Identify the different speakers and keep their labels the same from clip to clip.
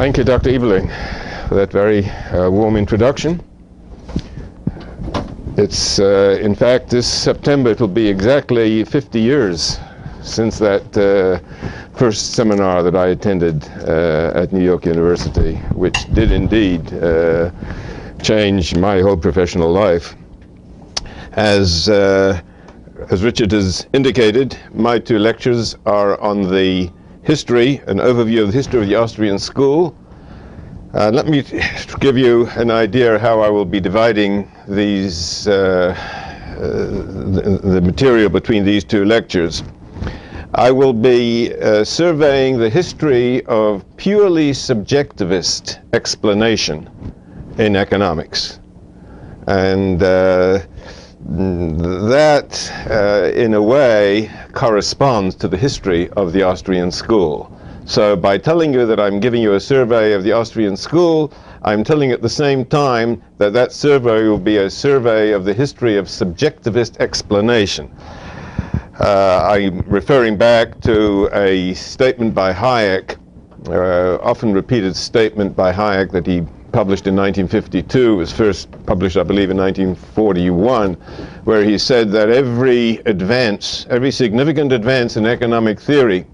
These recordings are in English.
Speaker 1: Thank you, Dr. Ebeling, for that very warm introduction. It's, in fact, this September, it will be exactly 50 years since that first seminar that I attended at New York University, which did indeed change my whole professional life. As Richard has indicated, my two lectures are on the history, an overview of the history of the Austrian school. Let me give you an idea how I will be dividing these, the material between these two lectures. I will be surveying the history of purely subjectivist explanation in economics. And that, in a way, corresponds to the history of the Austrian school. So by telling you that I'm giving you a survey of the Austrian school, I'm telling you at the same time that that survey will be a survey of the history of subjectivist explanation. I'm referring back to a statement by Hayek, often repeated statement by Hayek that he published in 1952, was first published, I believe, in 1941, where he said that every advance, every significant advance in economic theory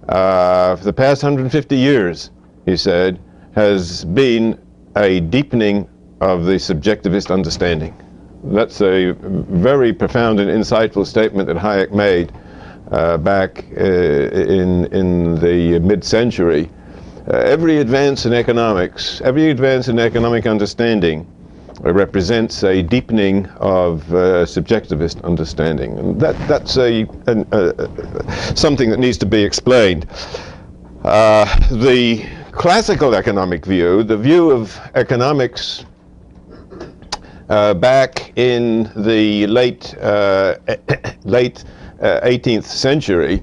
Speaker 1: for the past 150 years, he said, has been a deepening of the subjectivist understanding. That's a very profound and insightful statement that Hayek made back in the mid-century. Every advance in economics, every advance in economic understanding represents a deepening of subjectivist understanding. And that's something that needs to be explained. The classical economic view, the view of economics back in the late 18th century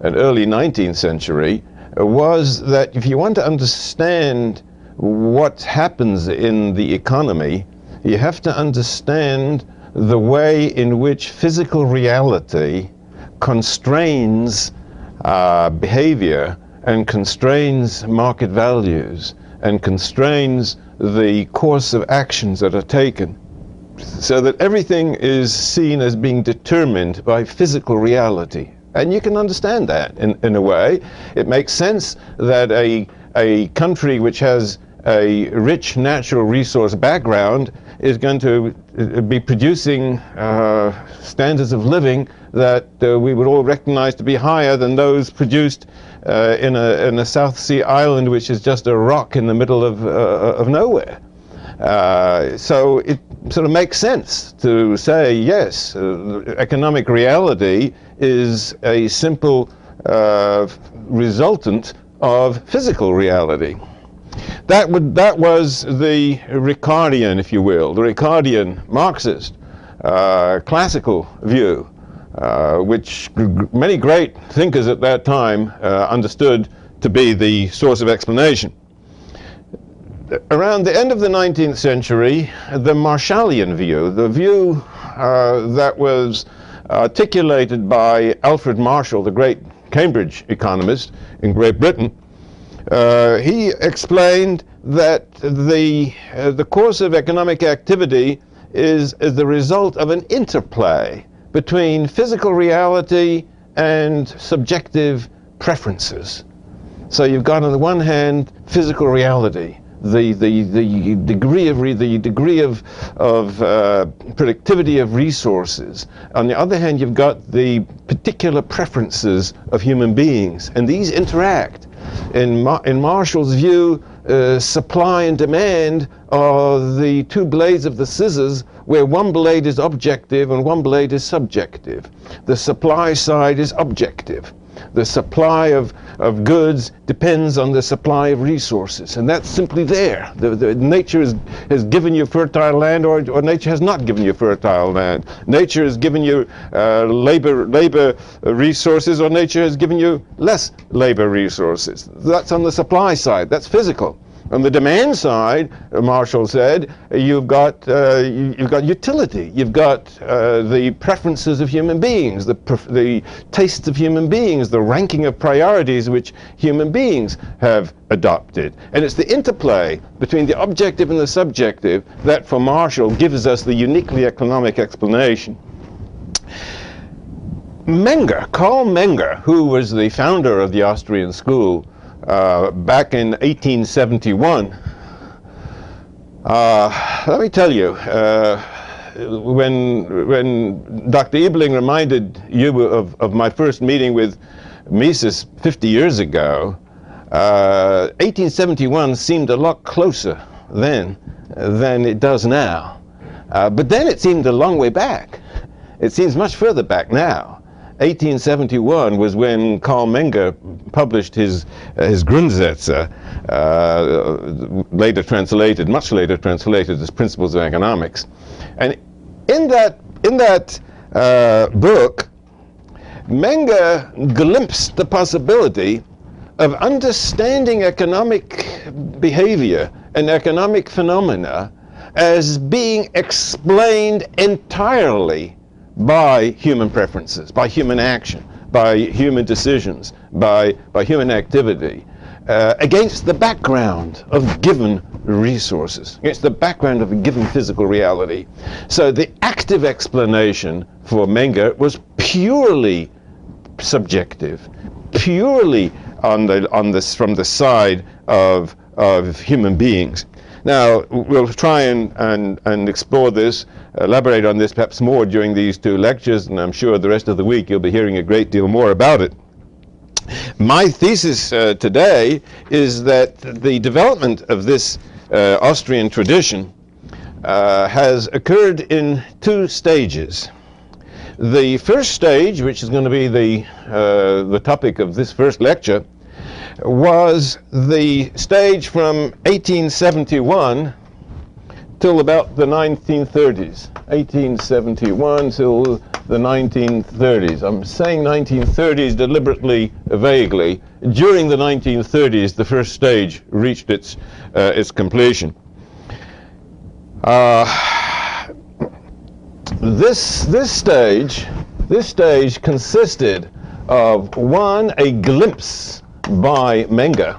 Speaker 1: and early 19th century, was that if you want to understand what happens in the economy, you have to understand the way in which physical reality constrains behavior and constrains market values and constrains the course of actions that are taken, so that everything is seen as being determined by physical reality. And you can understand that in a way. It makes sense that a country which has a rich natural resource background is going to be producing standards of living that we would all recognize to be higher than those produced in a South Sea island, which is just a rock in the middle of nowhere. So it sort of makes sense to say, yes, economic reality is a simple resultant of physical reality. That was the Ricardian, if you will, the Ricardian Marxist classical view, which many great thinkers at that time understood to be the source of explanation. Around the end of the 19th century, the Marshallian view, the view that was articulated by Alfred Marshall, the great Cambridge economist in Great Britain, he explained that the course of economic activity is the result of an interplay between physical reality and subjective preferences. So you've got on the one hand physical reality, the degree of productivity of resources. On the other hand, you've got the particular preferences of human beings, and these interact. In Marshall's view, supply and demand are the two blades of the scissors, where one blade is objective and one blade is subjective. The supply side is objective. The supply of goods depends on the supply of resources, and that's simply there. Nature has given you fertile land, or nature has not given you fertile land. Nature has given you labor resources, or nature has given you less labor resources. That's on the supply side. That's physical. On the demand side, Marshall said, you've got utility, you've got the preferences of human beings, the tastes of human beings, the ranking of priorities which human beings have adopted. And it's the interplay between the objective and the subjective that, for Marshall, gives us the uniquely economic explanation. Menger, Karl Menger, who was the founder of the Austrian school, back in 1871, let me tell you, when Dr. Ebling reminded you of my first meeting with Mises 50 years ago, 1871 seemed a lot closer then than it does now. But then it seemed a long way back. It seems much further back now. 1871 was when Karl Menger published his Grundsätze, much later translated as Principles of Economics. And in that book, Menger glimpsed the possibility of understanding economic behavior and economic phenomena as being explained entirely by human preferences, by human action, by human decisions, by human activity, against the background of given resources, against the background of a given physical reality. So the active explanation for Menger was purely subjective, purely from the side of human beings. Now, we'll try and explore this, elaborate on this perhaps more during these two lectures, and I'm sure the rest of the week you'll be hearing a great deal more about it. My thesis today is that the development of this Austrian tradition has occurred in two stages. The first stage, which is going to be the topic of this first lecture, was the stage from 1871 till about the 1930s. 1871 till the 1930s. I'm saying 1930s deliberately, vaguely. During the 1930s, the first stage reached its completion. This stage consisted of, one, a glimpse by Menger.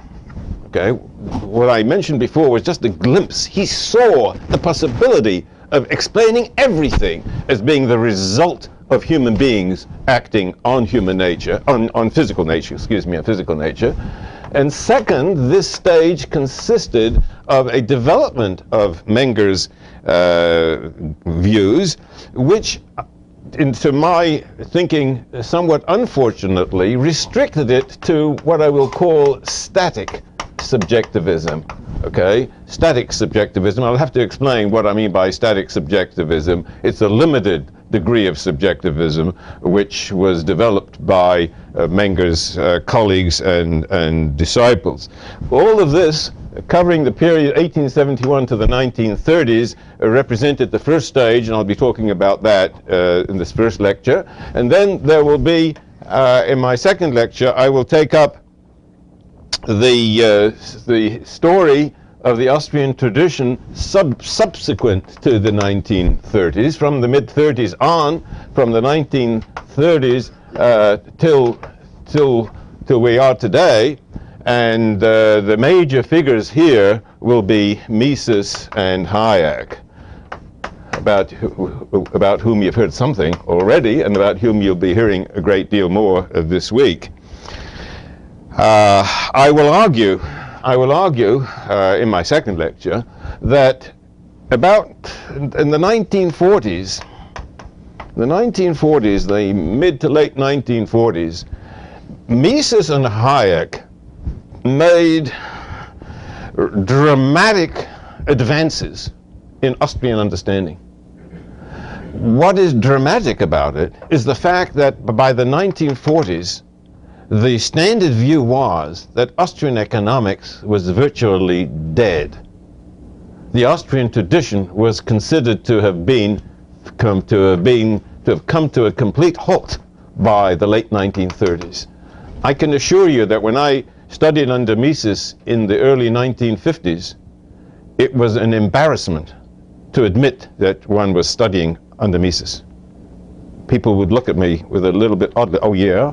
Speaker 1: Okay, what I mentioned before was just a glimpse. He saw the possibility of explaining everything as being the result of human beings acting on human nature, on physical nature, on physical nature. And second, this stage consisted of a development of Menger's views, which, into my thinking, somewhat unfortunately, restricted it to what I will call static subjectivism. Okay, static subjectivism. I'll have to explain what I mean by static subjectivism. It's a limited degree of subjectivism which was developed by Menger's colleagues and disciples. All of this, covering the period 1871 to the 1930s, represented the first stage, and I'll be talking about that in this first lecture. And then there will be, in my second lecture, I will take up the story of the Austrian tradition subsequent to the 1930s, from the mid-30s on, from the 1930s till we are today. And the major figures here will be Mises and Hayek, about whom you've heard something already, and about whom you'll be hearing a great deal more this week. I will argue in my second lecture that about in the 1940s, the mid to late 1940s, Mises and Hayek made dramatic advances in Austrian understanding. What is dramatic about it is the fact that by the 1940s, the standard view was that Austrian economics was virtually dead. The Austrian tradition was considered to have come to a complete halt by the late 1930s. I can assure you that when I studied under Mises in the early 1950s, it was an embarrassment to admit that one was studying under Mises. People would look at me with a little bit oddly, oh yeah,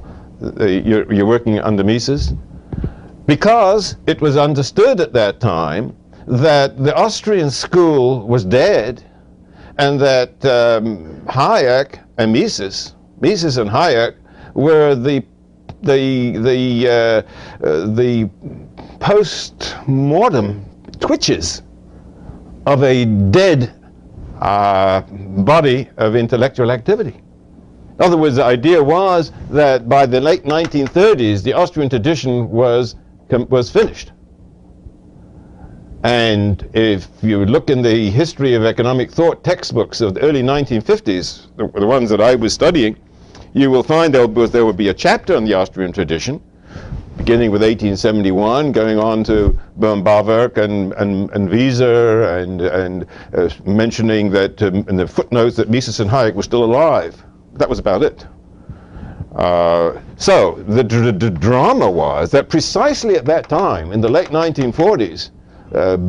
Speaker 1: you're working under Mises? Because it was understood at that time that the Austrian school was dead, and that Hayek and Mises and Hayek were the post-mortem twitches of a dead body of intellectual activity. In other words, the idea was that by the late 1930s, the Austrian tradition was finished. And if you look in the history of economic thought textbooks of the early 1950s, the ones that I was studying, you will find there will be a chapter on the Austrian tradition, beginning with 1871, going on to Böhm-Bawerk and Wieser, and mentioning that in the footnotes that Mises and Hayek were still alive. That was about it. So the drama was that precisely at that time, in the late 1940s,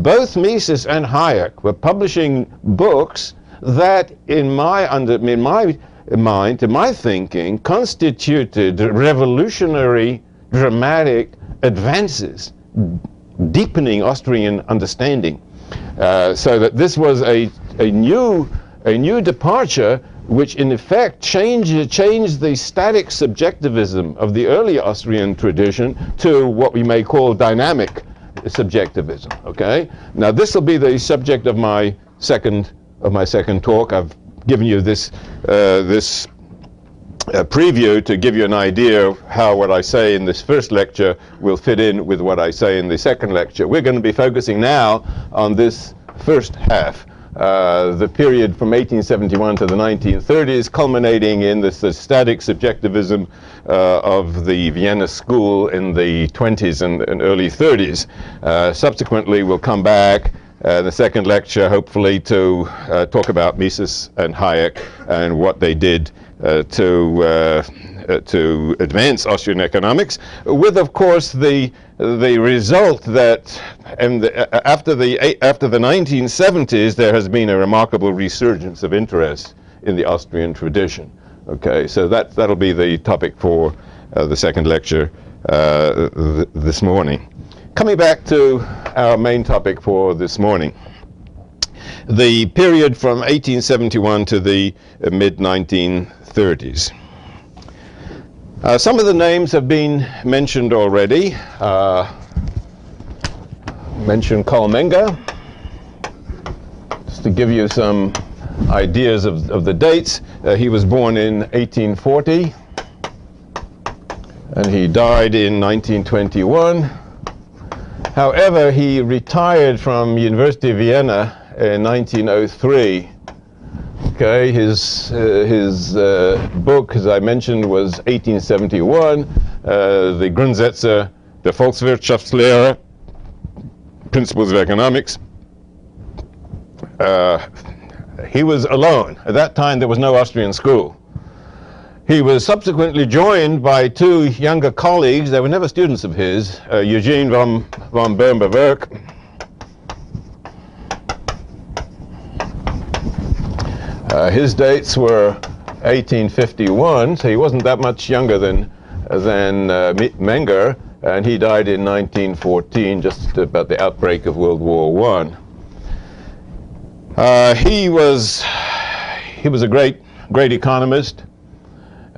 Speaker 1: both Mises and Hayek were publishing books that, in my mind, to my thinking, constituted revolutionary, dramatic advances, deepening Austrian understanding. So that this was a new departure, which in effect changed the static subjectivism of the early Austrian tradition to what we may call dynamic subjectivism. Okay. Now this will be the subject of my second talk. I've given you this preview to give you an idea of how what I say in this first lecture will fit in with what I say in the second lecture. We're going to be focusing now on this first half, the period from 1871 to the 1930s, culminating in the static subjectivism of the Vienna school in the 20s and early 30s. Subsequently, we'll come back the second lecture, hopefully, to talk about Mises and Hayek and what they did to advance Austrian economics, with, of course, the result that after the 1970s, there has been a remarkable resurgence of interest in the Austrian tradition. Okay, so that'll be the topic for the second lecture this morning. Coming back to our main topic for this morning, the period from 1871 to the mid-1930s. Some of the names have been mentioned already. Mentioned Karl Menger, just to give you some ideas of the dates. He was born in 1840, and he died in 1921. However, he retired from University of Vienna in 1903. Okay, his book, as I mentioned, was 1871, the Grundsätze der Volkswirtschaftslehre, Principles of Economics. He was alone. At that time, there was no Austrian school. He was subsequently joined by two younger colleagues. They were never students of his, Eugene von Böhm-Bawerk. His dates were 1851, so he wasn't that much younger than Menger, and he died in 1914, just about the outbreak of World War I. He was a great economist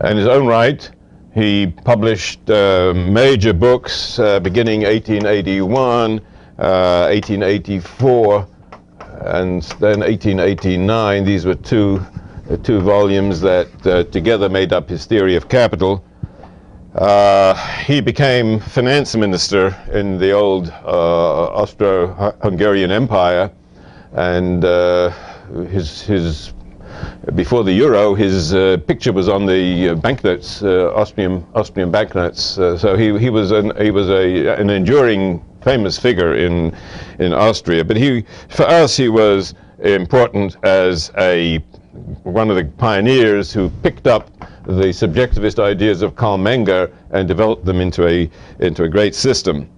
Speaker 1: in his own right. He published major books beginning 1881, 1884, and then 1889. These were two volumes that together made up his theory of capital. He became finance minister in the old Austro-Hungarian Empire, and before the euro, his picture was on the banknotes, Austrian banknotes. So he was an enduring, famous figure in Austria. But for us, he was important as one of the pioneers who picked up the subjectivist ideas of Karl Menger and developed them into a great system.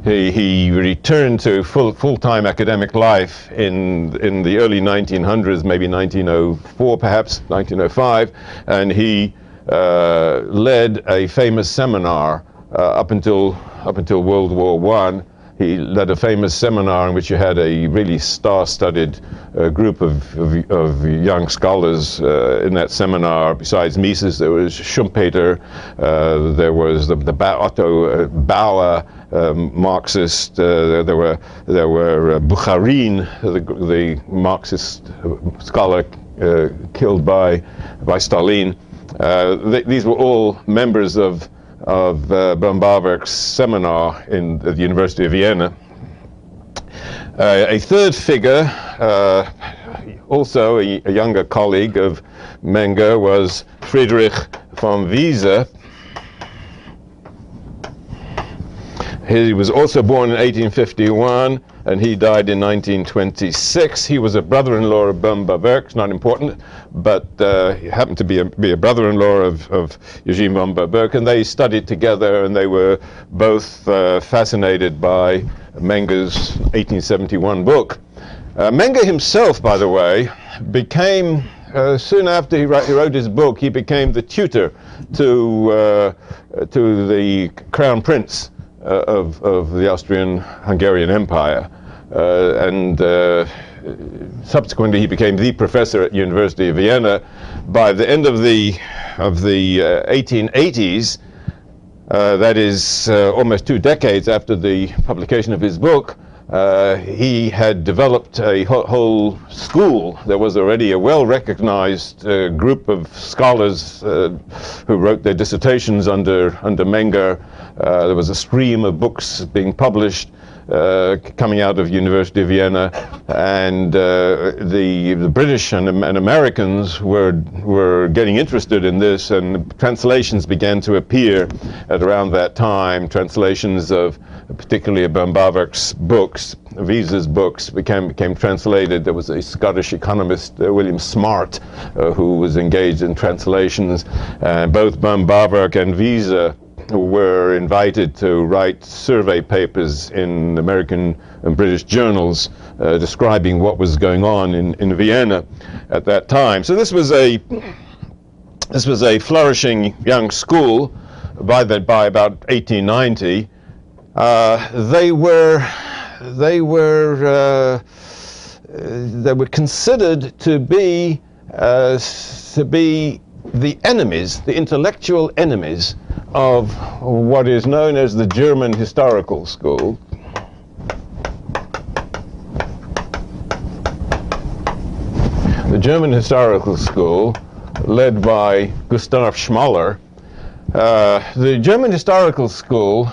Speaker 1: He returned to full-time academic life in the early 1900s, maybe 1904, perhaps 1905, and he led a famous seminar up until World War I. He led a famous seminar in which you had a really star-studded group of young scholars in that seminar. Besides Mises, there was Schumpeter, there was the Otto Bauer, Marxist. There were Bukharin, the Marxist scholar killed by Stalin. These were all members of Böhm-Bawerk's seminar at the University of Vienna. A third figure, also a younger colleague of Menger, was Friedrich von Wiese. He was also born in 1851, and he died in 1926. He was a brother-in-law of Böhm-Bawerk. It's not important, but he happened to be a brother-in-law of Eugene Böhm-Bawerk, and they studied together, and they were both fascinated by Menger's 1871 book. Menger himself, by the way, became, soon after he wrote his book, he became the tutor to the Crown Prince of the Austrian-Hungarian Empire, and subsequently he became the professor at University of Vienna. By the end of the 1880s, that is almost 2 decades after the publication of his book, he had developed a whole school. There was already a well-recognized group of scholars who wrote their dissertations under Menger. There was a stream of books being published coming out of University of Vienna, and the British and Americans were getting interested in this, and translations began to appear at around that time. Translations of particularly of Böhm-Bawerk's books, Wiese's books, became translated. There was a Scottish economist, William Smart, who was engaged in translations. Both Böhm-Bawerk and Wiese were invited to write survey papers in American and British journals describing what was going on in Vienna at that time. So this was a flourishing young school by about 1890. They were considered to be the enemies, the intellectual enemies of what is known as the German Historical School. The German Historical School, led by Gustav Schmoller. The German Historical School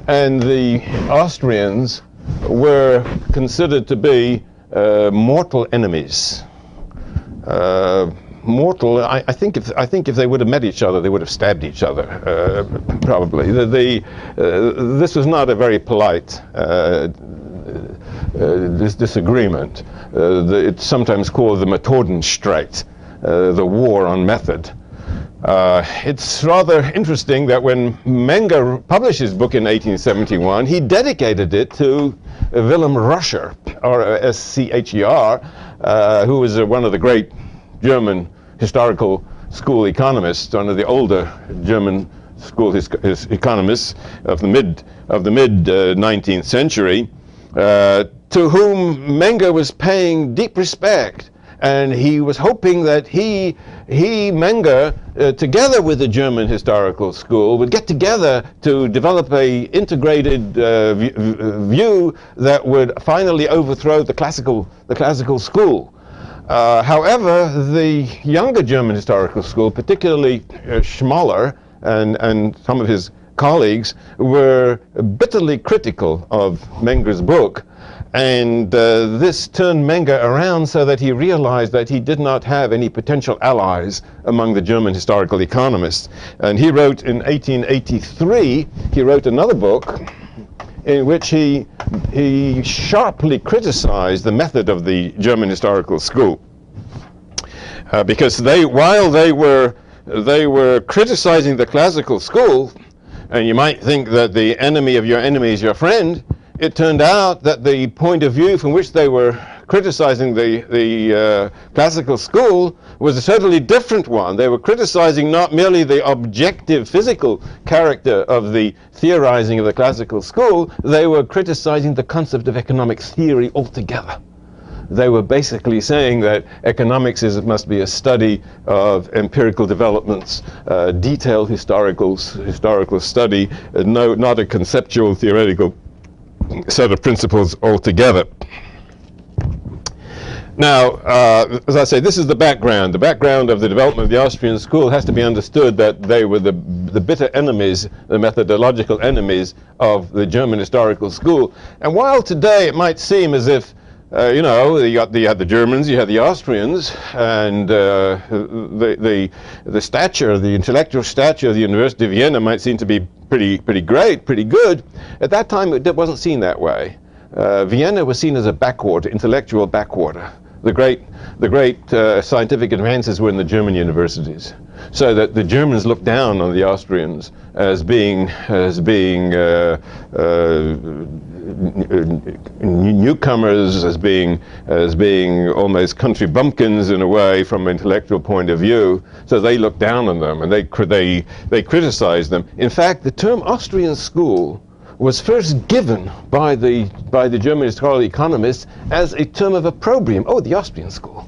Speaker 1: and the Austrians were considered to be mortal enemies. Mortal. I think if they would have met each other, they would have stabbed each other. Probably. This was not a very polite this disagreement. It's sometimes called the Methodenstreit, the war on method. It's rather interesting that when Menger published his book in 1871, he dedicated it to Wilhelm Roscher, or S-C-H-E-R, who was one of the great German historical school economists, one of the older German school economists of the mid 19th century, to whom Menger was paying deep respect, and he was hoping that Menger, together with the German Historical School, would get together to develop a integrated view that would finally overthrow the classical school. However, the younger German Historical School, particularly Schmoller and some of his colleagues, were bitterly critical of Menger's book, and this turned Menger around so that he realized that he did not have any potential allies among the German historical economists. And he wrote in 1883, he wrote another book in which he sharply criticized the method of the German Historical School, because while they were they were criticizing the classical school, and you might think that the enemy of your enemy is your friend. It turned out that the point of view from which they were criticizing the classical school was a totally different one. They were criticizing not merely the objective physical character of the theorizing of the classical school, they were criticizing the concept of economic theory altogether. They were basically saying that economics must be a study of empirical developments, detailed historical study, not a conceptual theoretical set of principles altogether. Now, as I say, this is the background. The background of the development of the Austrian school has to be understood that they were the bitter enemies, the methodological enemies of the German historical school. And while today it might seem as if you know, you had the Germans, you had the Austrians, and the stature, the intellectual stature of the University of Vienna might seem to be pretty great, pretty good. At that time, it wasn't seen that way. Vienna was seen as a backwater, intellectual backwater. The great scientific advances were in the German universities, so that the Germans looked down on the Austrians as being newcomers, as being almost country bumpkins in a way from an intellectual point of view. So they looked down on them and they criticized them. In fact, the term Austrian school was first given by the German historical economists as a term of opprobrium. Oh, the Austrian school.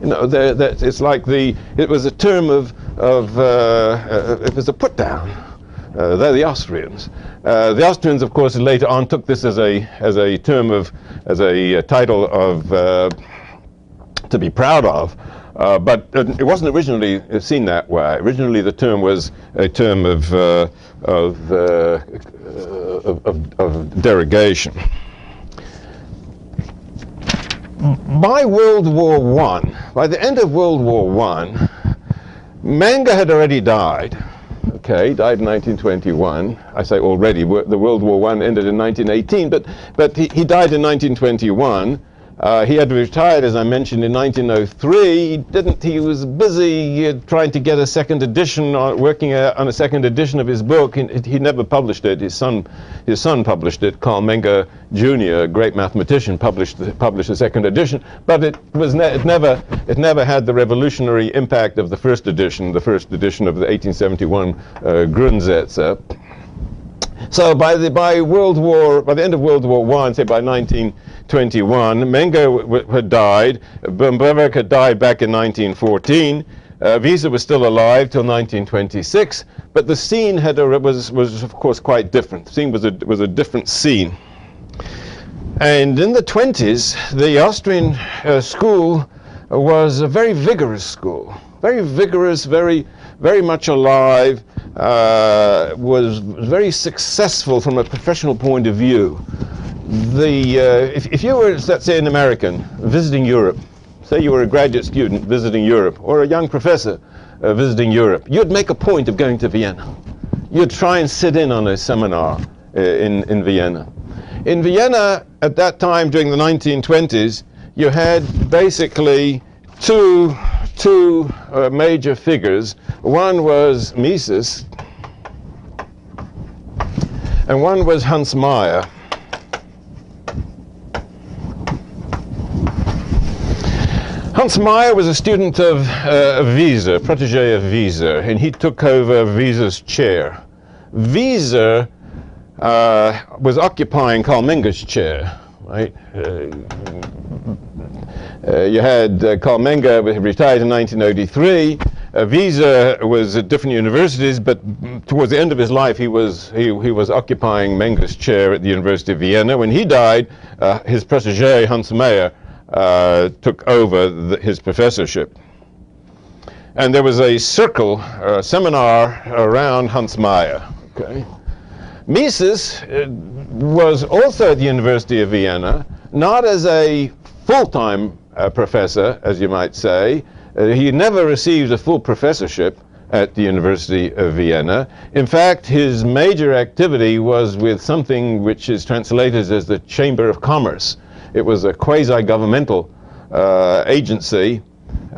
Speaker 1: You know, it's like it was a term it was a put down. They're the Austrians. The Austrians, of course, later on took this as a title of to be proud of. But it wasn't originally seen that way. Originally, the term was a term of derogation. By World War I, by the end of World War I, Menger had already died. Okay, died in 1921. I say already. The World War I ended in 1918, but he died in 1921. He had retired, as I mentioned, in 1903. He was busy trying to get a second edition, working on a second edition of his book. He never published it. His son published it. Carl Menger Jr., a great mathematician, published the second edition. But it never had the revolutionary impact of the first edition of the 1871 Grundsätze. So by the end of World War I, say by 1921, Menger had died. Böhm-Bawerk had died back in 1914. Wiese was still alive till 1926, but the scene was of course quite different. The scene was a different scene. And in the 20s, the Austrian school was a very vigorous school, very vigorous, very much alive. Was very successful from a professional point of view. If you were, let's say, an American visiting Europe, say you were a graduate student visiting Europe, or a young professor visiting Europe, you'd make a point of going to Vienna. You'd try and sit in on a seminar in Vienna. In Vienna, at that time, during the 1920s, you had basically two major figures. One was Mises, and one was Hans Meyer. Hans Meyer was a student of Wiese, protégé of Wiese, and he took over Wiese's chair. Wiese was occupying Carl Menger's chair, right? You had Carl Menger, who retired in 1983. Wiese was at different universities, but towards the end of his life, he was occupying Menger's chair at the University of Vienna. When he died, his protégé, Hans Meyer, took over his professorship. And there was a seminar around Hans Meyer. Okay. Mises was also at the University of Vienna, not as a full-time professor, as you might say. He never received a full professorship at the University of Vienna. In fact, his major activity was with something which is translated as the Chamber of Commerce. It was a quasi-governmental agency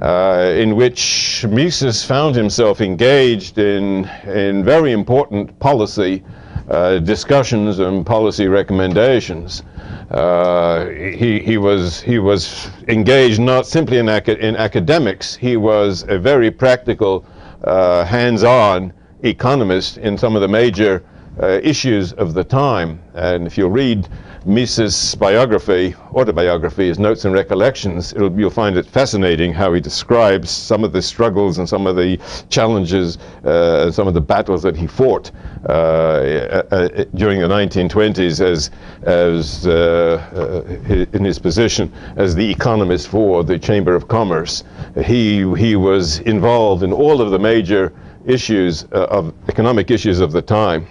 Speaker 1: in which Mises found himself engaged in very important policy discussions and policy recommendations. He was engaged not simply in academics. He was a very practical, hands-on economist in some of the major issues of the time. And if you read Mises' autobiography, his Notes and Recollections, you'll find it fascinating how he describes some of the struggles and some of the challenges, some of the battles that he fought during the 1920s in his position as the economist for the Chamber of Commerce. He was involved in all of the major issues of economic issues of the time.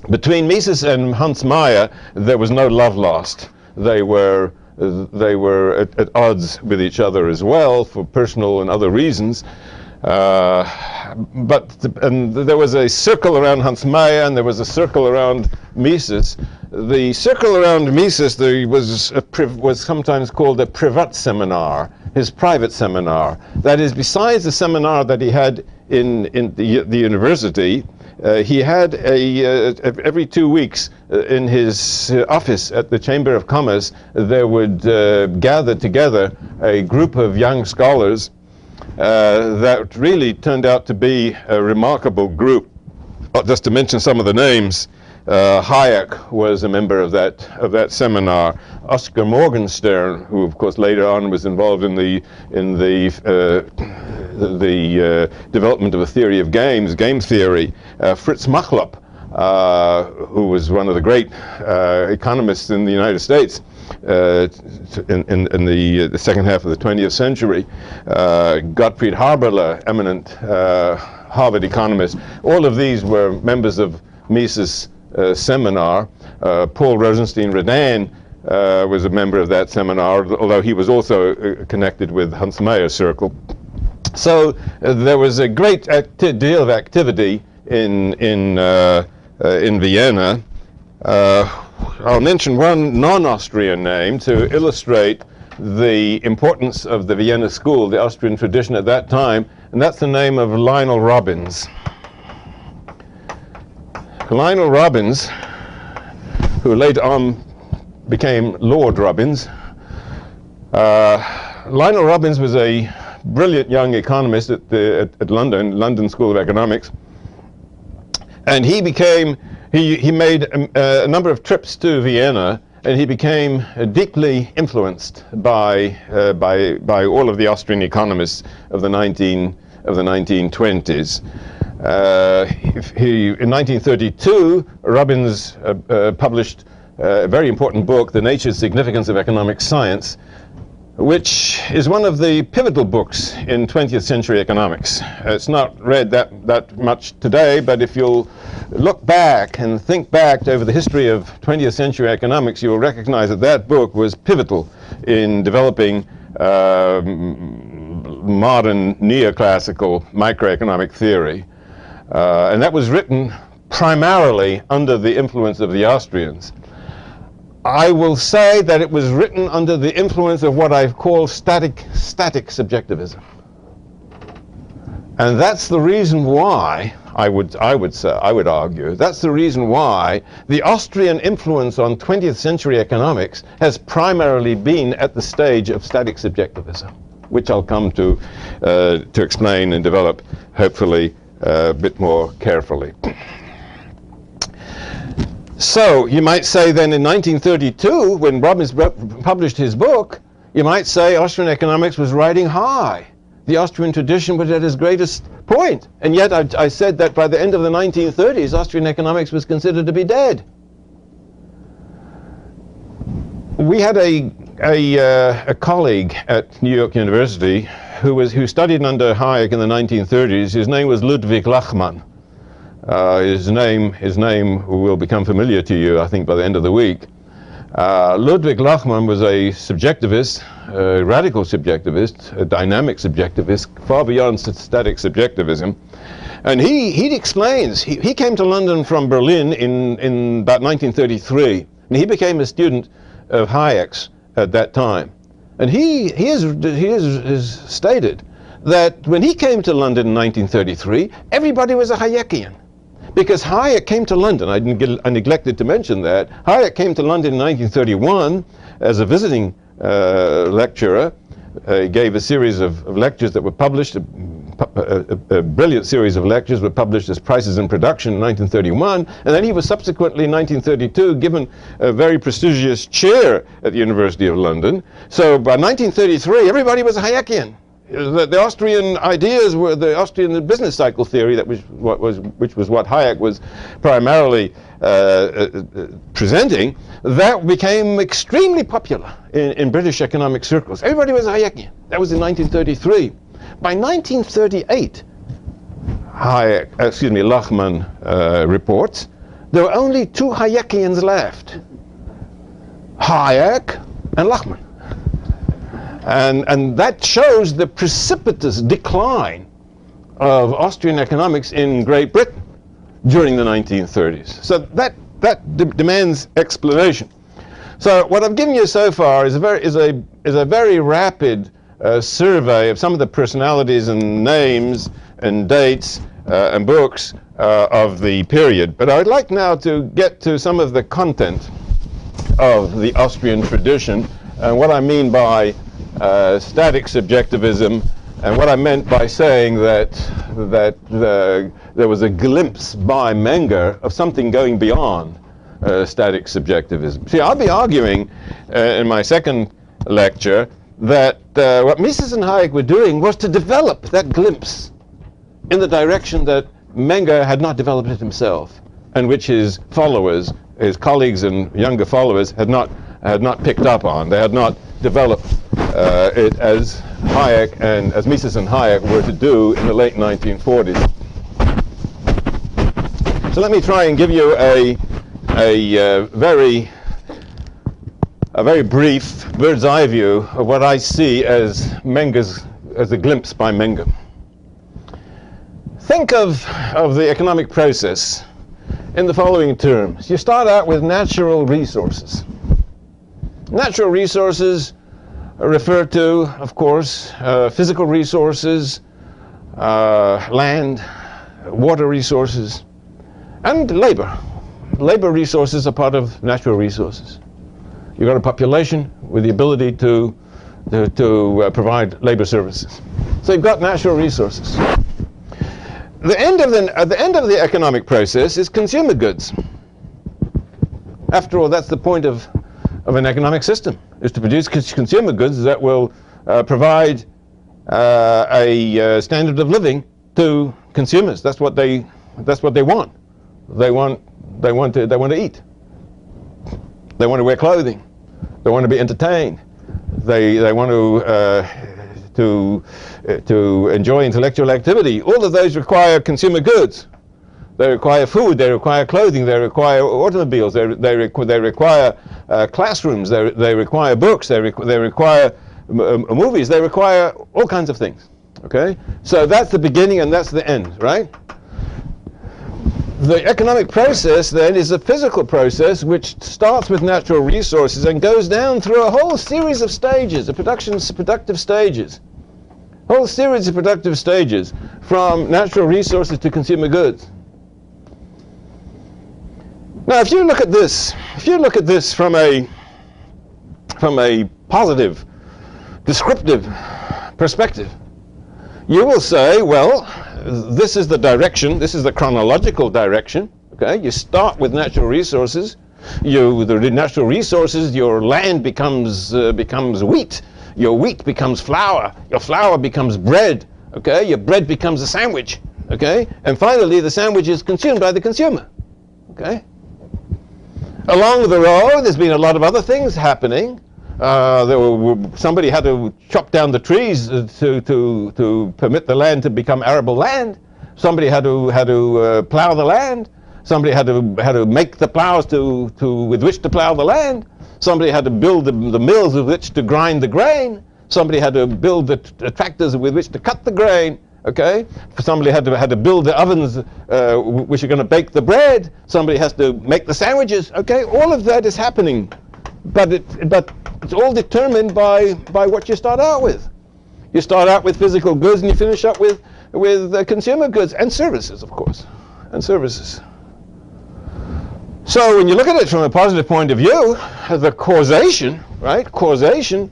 Speaker 1: Between Mises and Hans Meyer, there was no love lost. They were at odds with each other as well for personal and other reasons. But there was a circle around Hans Meyer and there was a circle around Mises. The circle around Mises was sometimes called a privat seminar, his private seminar. That is, besides the seminar that he had in the university, he had every 2 weeks in his office at the Chamber of Commerce, there would gather together a group of young scholars that really turned out to be a remarkable group. Just to mention some of the names, Hayek was a member of that seminar. Oscar Morgenstern, who of course later on was involved in the development of a theory of games, game theory. Fritz Machlup, who was one of the great economists in the United States in the second half of the 20th century. Gottfried Haberler, eminent Harvard economist. All of these were members of Mises' seminar. Paul Rosenstein-Redan was a member of that seminar, although he was also connected with Hans Meyer's circle. So there was a great deal of activity in Vienna. I'll mention one non-Austrian name to illustrate the importance of the Vienna school, the Austrian tradition at that time, and that's the name of Lionel Robbins. Lionel Robbins, who later on became Lord Robbins. Lionel Robbins was a brilliant young economist at London School of Economics, and he made a number of trips to Vienna, and he became deeply influenced by all of the Austrian economists of the 1920s. In 1932, Robbins published a very important book, The Nature's Significance of Economic Science, which is one of the pivotal books in 20th century economics. It's not read that much today, but if you'll look back and think back over the history of 20th century economics, you'll recognize that that book was pivotal in developing modern neoclassical microeconomic theory. And that was written primarily under the influence of the Austrians. I will say that it was written under the influence of what I've called static subjectivism. And that's the reason why, I would argue, that's the reason why the Austrian influence on 20th century economics has primarily been at the stage of static subjectivism, which I'll come to explain and develop, hopefully, a bit more carefully. So you might say then in 1932, when Robbins published his book, you might say Austrian economics was riding high. The Austrian tradition was at its greatest point. And yet I said that by the end of the 1930s, Austrian economics was considered to be dead. We had a colleague at New York University who studied under Hayek in the 1930s. His name was Ludwig Lachmann. His name will become familiar to you, I think, by the end of the week. Ludwig Lachmann was a subjectivist, a radical subjectivist, a dynamic subjectivist, far beyond static subjectivism. And he explains, he came to London from Berlin in about 1933, and he became a student of Hayek's at that time. And he has stated that when he came to London in 1933, everybody was a Hayekian. Because Hayek came to London, I neglected to mention that. Hayek came to London in 1931 as a visiting lecturer. He gave a series of lectures that were published. A brilliant series of lectures were published as Prices in Production in 1931, and then he was subsequently in 1932 given a very prestigious chair at the University of London. So by 1933, everybody was a Hayekian. The Austrian ideas were the Austrian business cycle theory, which was what Hayek was primarily presenting. That became extremely popular in British economic circles. Everybody was a Hayekian. That was in 1933. By 1938, Lachman reports, there were only two Hayekians left, Hayek and Lachman. And that shows the precipitous decline of Austrian economics in Great Britain during the 1930s. So that demands explanation. So what I've given you so far is a very rapid survey of some of the personalities and names and dates and books of the period. But I would like now to get to some of the content of the Austrian tradition and what I mean by static subjectivism, and what I meant by saying that there was a glimpse by Menger of something going beyond static subjectivism. See, I'll be arguing in my second lecture that what Mises and Hayek were doing was to develop that glimpse in the direction that Menger had not developed it himself, and which his followers, his colleagues and younger followers had not picked up on. They had not developed it as Hayek and as Mises and Hayek were to do in the late 1940s. So let me try and give you a very brief bird's eye view of what I see as a glimpse by Menger. Think of the economic process in the following terms. You start out with natural resources. Natural resources refer to, of course, physical resources, land, water resources, and labor. Labor resources are part of natural resources. You've got a population with the ability to provide labor services. So you've got natural resources. The end of the economic process is consumer goods. After all, that's the point of an economic system, is to produce consumer goods that will provide a standard of living to consumers. That's what they want. They want to eat. They want to wear clothing. They want to be entertained. They want to enjoy intellectual activity. All of those require consumer goods. They require food, they require clothing, they require automobiles, they require classrooms, they require books, they require movies, they require all kinds of things. Okay? So that's the beginning and that's the end, right? The economic process then is a physical process which starts with natural resources and goes down through a whole series of stages, productive stages. Whole series of productive stages from natural resources to consumer goods. Now, if you look at this from a positive, descriptive perspective, you will say, well, this is the direction, this is the chronological direction. Okay, you start with natural resources. The natural resources, your land becomes wheat. Your wheat becomes flour. Your flour becomes bread. Okay, your bread becomes a sandwich. Okay, and finally the sandwich is consumed by the consumer. Okay. Along the road, there's been a lot of other things happening. Somebody had to chop down the trees to permit the land to become arable land. Somebody had to plow the land. Somebody had to make the plows with which to plow the land. Somebody had to build the mills with which to grind the grain. Somebody had to build the tractors with which to cut the grain. Okay, somebody had to build the ovens which are going to bake the bread. Somebody has to make the sandwiches. Okay, all of that is happening but it's all determined by what you start out with. You start out with physical goods and you finish up with consumer goods and services, of course, and services. So when you look at it from a positive point of view, the causation, right? Causation.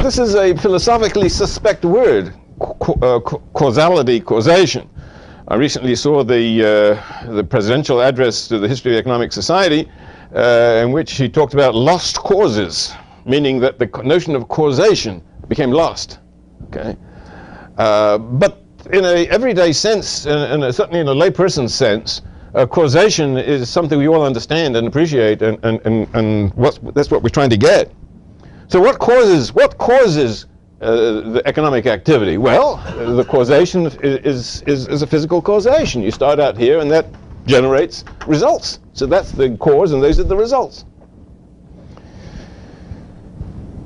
Speaker 1: This is a philosophically suspect word, causality, causation. I recently saw the presidential address to the History of Economic Society in which he talked about lost causes, meaning that the notion of causation became lost. Okay, but in an everyday sense, and certainly in a layperson's sense, causation is something we all understand and appreciate, and that's what we're trying to get. So what causes the economic activity? Well, the causation is a physical causation. You start out here, and that generates results. So that's the cause, and those are the results.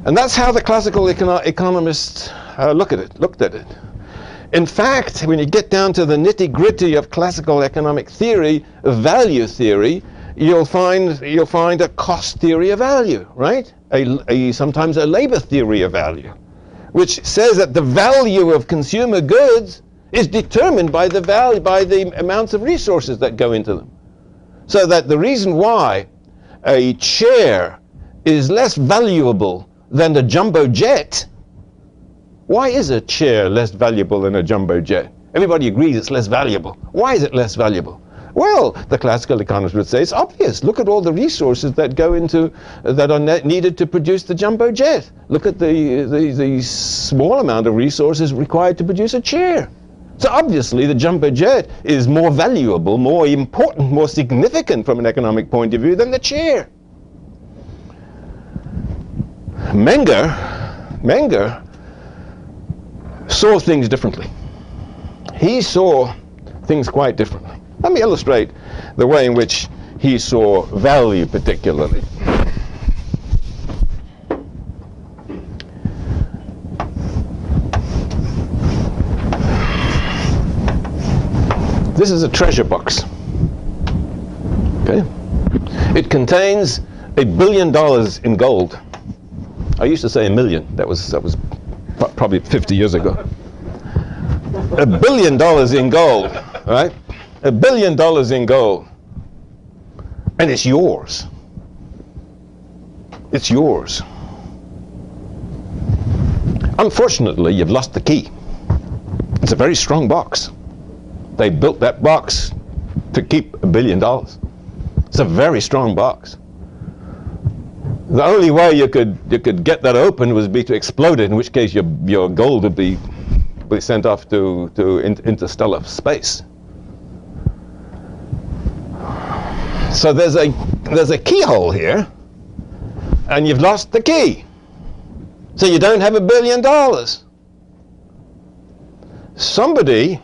Speaker 1: And that's how the classical economists looked at it. In fact, when you get down to the nitty-gritty of classical economic theory, value theory, you'll find a cost theory of value, right? Sometimes a labor theory of value, which says that the value of consumer goods is determined by the amounts of resources that go into them. So that the reason why a chair is less valuable than a jumbo jet. Why is a chair less valuable than a jumbo jet? Everybody agrees it's less valuable. Why is it less valuable? Well, the classical economists would say it's obvious. Look at all the resources that go into that are needed to produce the jumbo jet. Look at the small amount of resources required to produce a chair. So obviously the jumbo jet is more valuable, more important, more significant from an economic point of view than the chair. Menger saw things differently. He saw things quite differently. Let me illustrate the way in which he saw value particularly. This is a treasure box. Okay? It contains $1 billion in gold. I used to say a million. That was probably 50 years ago. $1 billion in gold, right? $1 billion in gold. And it's yours. It's yours. Unfortunately, you've lost the key. It's a very strong box. They built that box to keep $1 billion. It's a very strong box. The only way you could get that open would be to explode it, in which case your gold would be sent off to interstellar space. So there's a keyhole here, and you've lost the key. So you don't have $1 billion. Somebody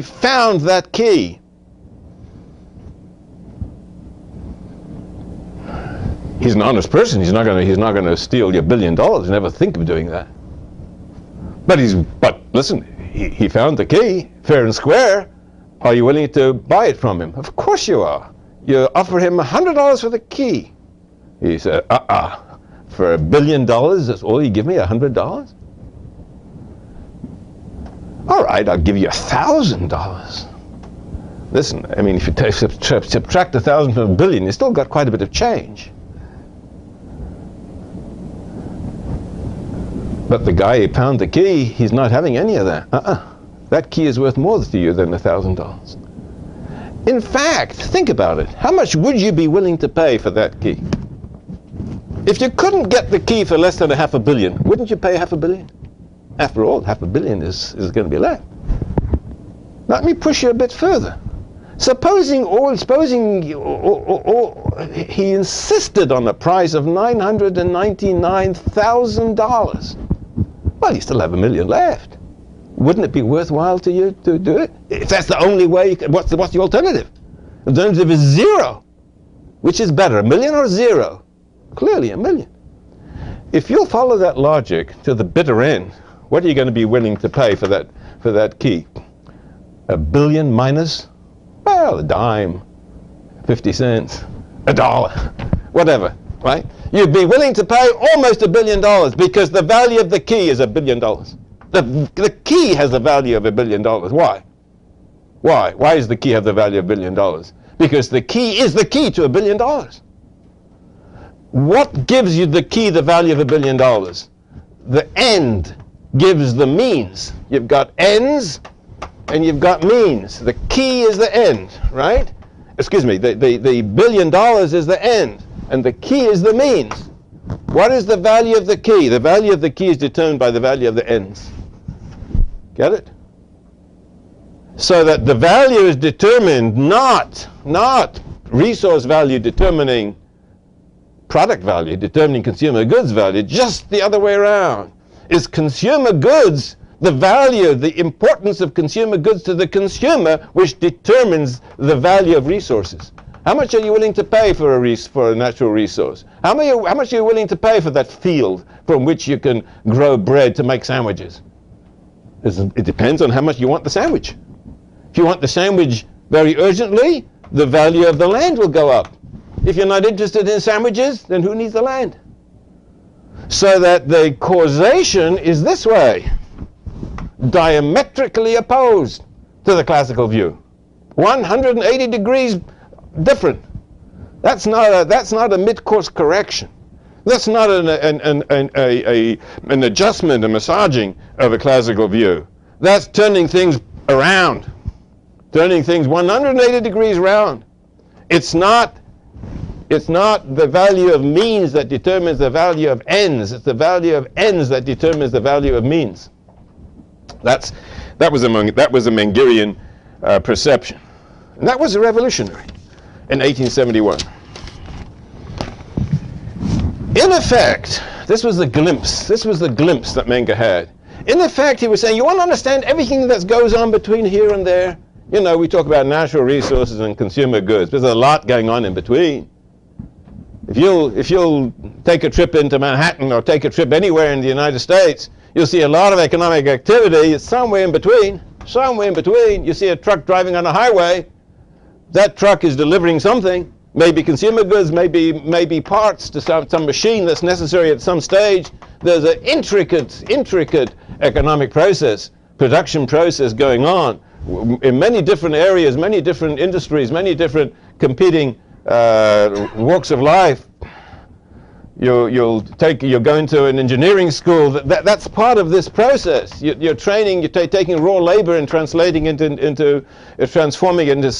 Speaker 1: found that key. He's an honest person. He's not going to steal your $1 billion. Never think of doing that. But listen, he found the key, fair and square. Are you willing to buy it from him? Of course you are. You offer him $100 for the key. He said, for $1 billion, that's all you give me, $100? All right, I'll give you $1,000. Listen, I mean, if you subtract 1,000 from $1 billion, you still got quite a bit of change. But the guy who found the key, he's not having any of that. That key is worth more to you than $1,000. In fact, think about it. How much would you be willing to pay for that key? If you couldn't get the key for less than $500 million, wouldn't you pay $500 million? After all, $500 million is going to be left. Let me push you a bit further. Supposing he insisted on a price of $999,000. Well, you still have $1 million left. Wouldn't it be worthwhile to you to do it? If that's the only way, what's the alternative? The alternative is zero. Which is better, $1 million or zero? Clearly $1 million. If you'll follow that logic to the bitter end, what are you going to be willing to pay for that key? $1 billion minus, well, a dime, 50 cents, a dollar, whatever, right? You'd be willing to pay almost $1 billion because the value of the key is $1 billion. The key has the value of $1 billion. Why? Why? Why does the key have the value of $1 billion? Because the key is the key to $1 billion. What gives you the key the value of $1 billion? The end gives the means. You've got ends and you've got means. The key is the end, right? Excuse me, the $1 billion is the end and the key is the means. What is the value of the key? The value of the key is determined by the value of the ends. Get it? So that the value is determined not resource value determining product value, determining consumer goods value, just the other way around. Is consumer goods the value, the importance of consumer goods to the consumer, which determines the value of resources. How much are you willing to pay for a natural resource? How much are you willing to pay for that field from which you can grow bread to make sandwiches? It depends on how much you want the sandwich. If you want the sandwich very urgently, the value of the land will go up. If you're not interested in sandwiches, then who needs the land? So that the causation is this way, diametrically opposed to the classical view. 180 degrees different. That's not a mid-course correction. That's not an adjustment, a massaging of a classical view. That's turning things around, turning things 180 degrees around. It's not the value of means that determines the value of ends. It's the value of ends that determines the value of means. That was a Mengerian perception. And that was revolutionary in 1871. In effect, this was the glimpse that Menger had. In effect, he was saying, you want to understand everything that goes on between here and there? You know, we talk about natural resources and consumer goods. There's a lot going on in between. If you'll take a trip into Manhattan or take a trip anywhere in the United States, you'll see a lot of economic activity. It's somewhere in between. Somewhere in between. You see a truck driving on a highway. That truck is delivering something. Maybe consumer goods, maybe parts to some machine that's necessary at some stage. There's an intricate economic process, production process going on in many different areas, many different industries, many different competing walks of life. You're going to an engineering school. That's part of this process. You're training. You're taking raw labor and translating into transforming it into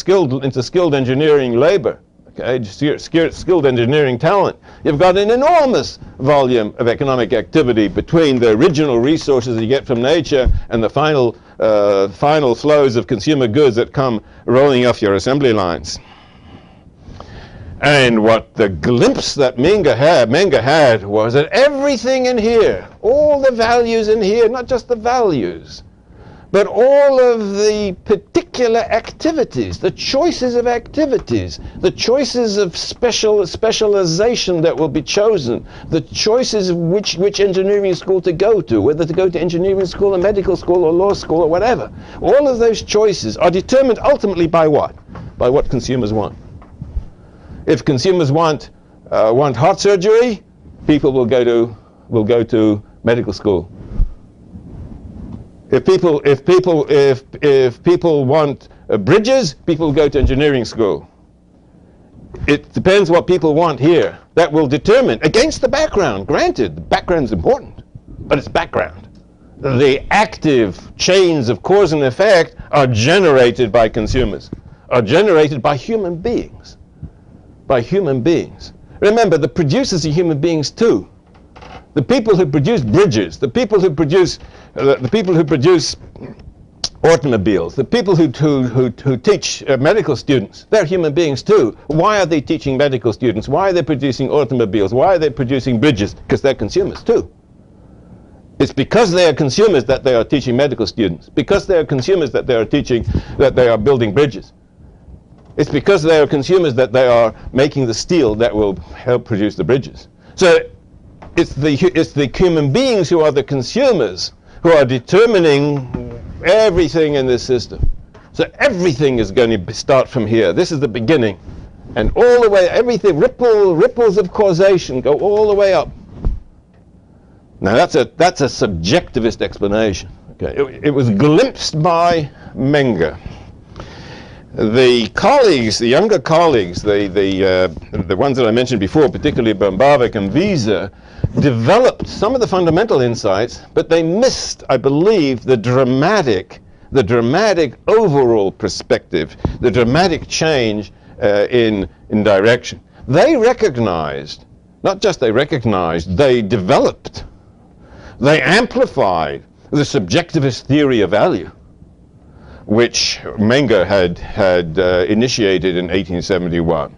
Speaker 1: skilled engineering labor. Okay, skilled engineering talent. You've got an enormous volume of economic activity between the original resources you get from nature and the final flows of consumer goods that come rolling off your assembly lines. And what the glimpse that Menger had was that everything in here, all the values in here, not just the values, but all of the particular activities, the choices of activities, the choices of specialization that will be chosen, the choices of which engineering school to go to, whether to go to engineering school or medical school or law school or whatever. All of those choices are determined ultimately by what? By what consumers want. If consumers want heart surgery, people will go to medical school. If people want bridges, people go to engineering school. It depends what people want here. That will determine, against the background. Granted, the background is important, but it's background. The active chains of cause and effect are generated by consumers, are generated by human beings. By human beings. Remember, the producers are human beings too. The people who produce bridges, the people who produce automobiles, the people who teach medical students, they're human beings too. Why are they teaching medical students? Why are they producing automobiles? Why are they producing bridges? Because they're consumers too. It's because they are consumers that they are teaching medical students. Because they are consumers that they are teaching, that they are building bridges. It's because they are consumers that they are making the steel that will help produce the bridges. So it's the human beings who are the consumers who are determining everything in this system. So everything is going to start from here. This is the beginning. And all the way, everything, ripples of causation go all the way up. Now that's a subjectivist explanation. Okay, it was glimpsed by Menger. The colleagues, the younger colleagues, the ones that I mentioned before, particularly Böhm-Bawerk and Wieser, developed some of the fundamental insights, but they missed, I believe, the dramatic overall perspective, the dramatic change in direction. They recognized, not just they recognized, they developed, they amplified the subjectivist theory of value, which Menger had initiated in 1871.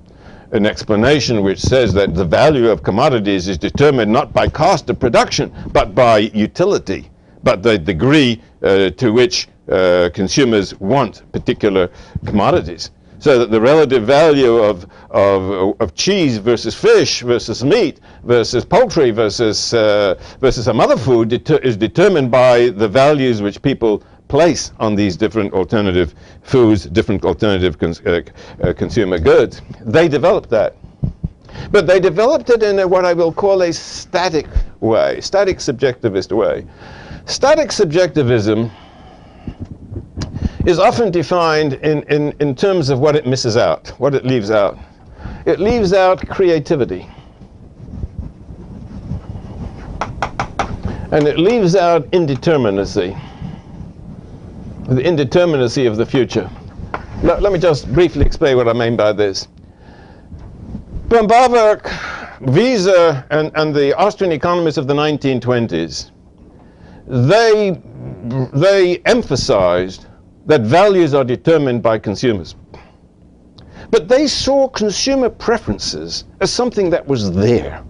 Speaker 1: An explanation which says that the value of commodities is determined not by cost of production, but by utility, but the degree to which consumers want particular commodities. So that the relative value of cheese versus fish versus meat versus poultry versus some other food is determined by the values which people place on these different alternative foods, different alternative consumer goods. They developed that. But they developed it in what I will call a static way, static subjectivist way. Static subjectivism is often defined in terms of what it misses out, what it leaves out. It leaves out creativity. And it leaves out indeterminacy, the indeterminacy of the future. Let me just briefly explain what I mean by this. Böhm-Bawerk, Wieser, and the Austrian economists of the 1920s, they emphasized that values are determined by consumers. But they saw consumer preferences as something that was there.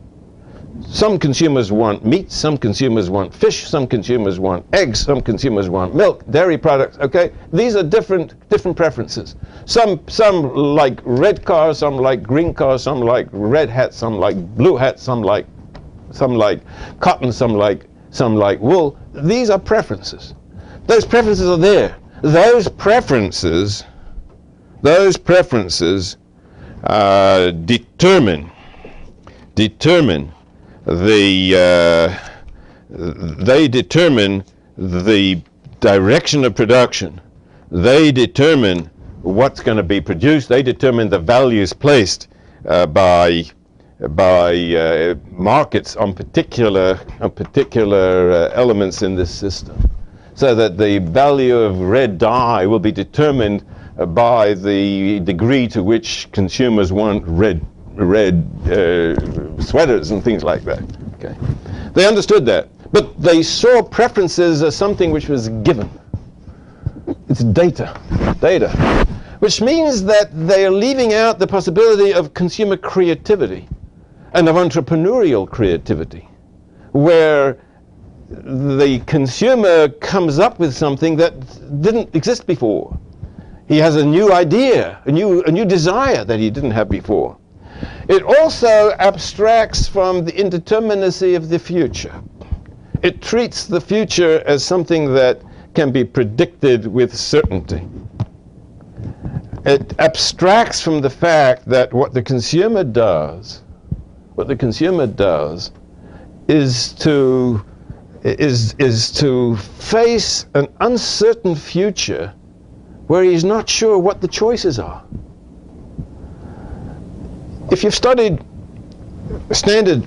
Speaker 1: Some consumers want meat, some consumers want fish, some consumers want eggs, some consumers want milk, dairy products, okay? These are different preferences. Some like red cars, some like green cars, some like red hats, some like blue hats, some like cotton, some like wool. These are preferences. Those preferences are there. Those preferences determine the direction of production. They determine what's going to be produced. They determine the values placed by markets on particular elements in this system. So that the value of red dye will be determined by the degree to which consumers want red sweaters and things like that. Okay, they understood that, but they saw preferences as something which was given. It's data, which means that they are leaving out the possibility of consumer creativity and of entrepreneurial creativity, where the consumer comes up with something that didn't exist before. He has a new idea, a new desire that he didn't have before. It also abstracts from the indeterminacy of the future. It treats the future as something that can be predicted with certainty. It abstracts from the fact that what the consumer does is to face an uncertain future where he's not sure what the choices are. If you've studied standard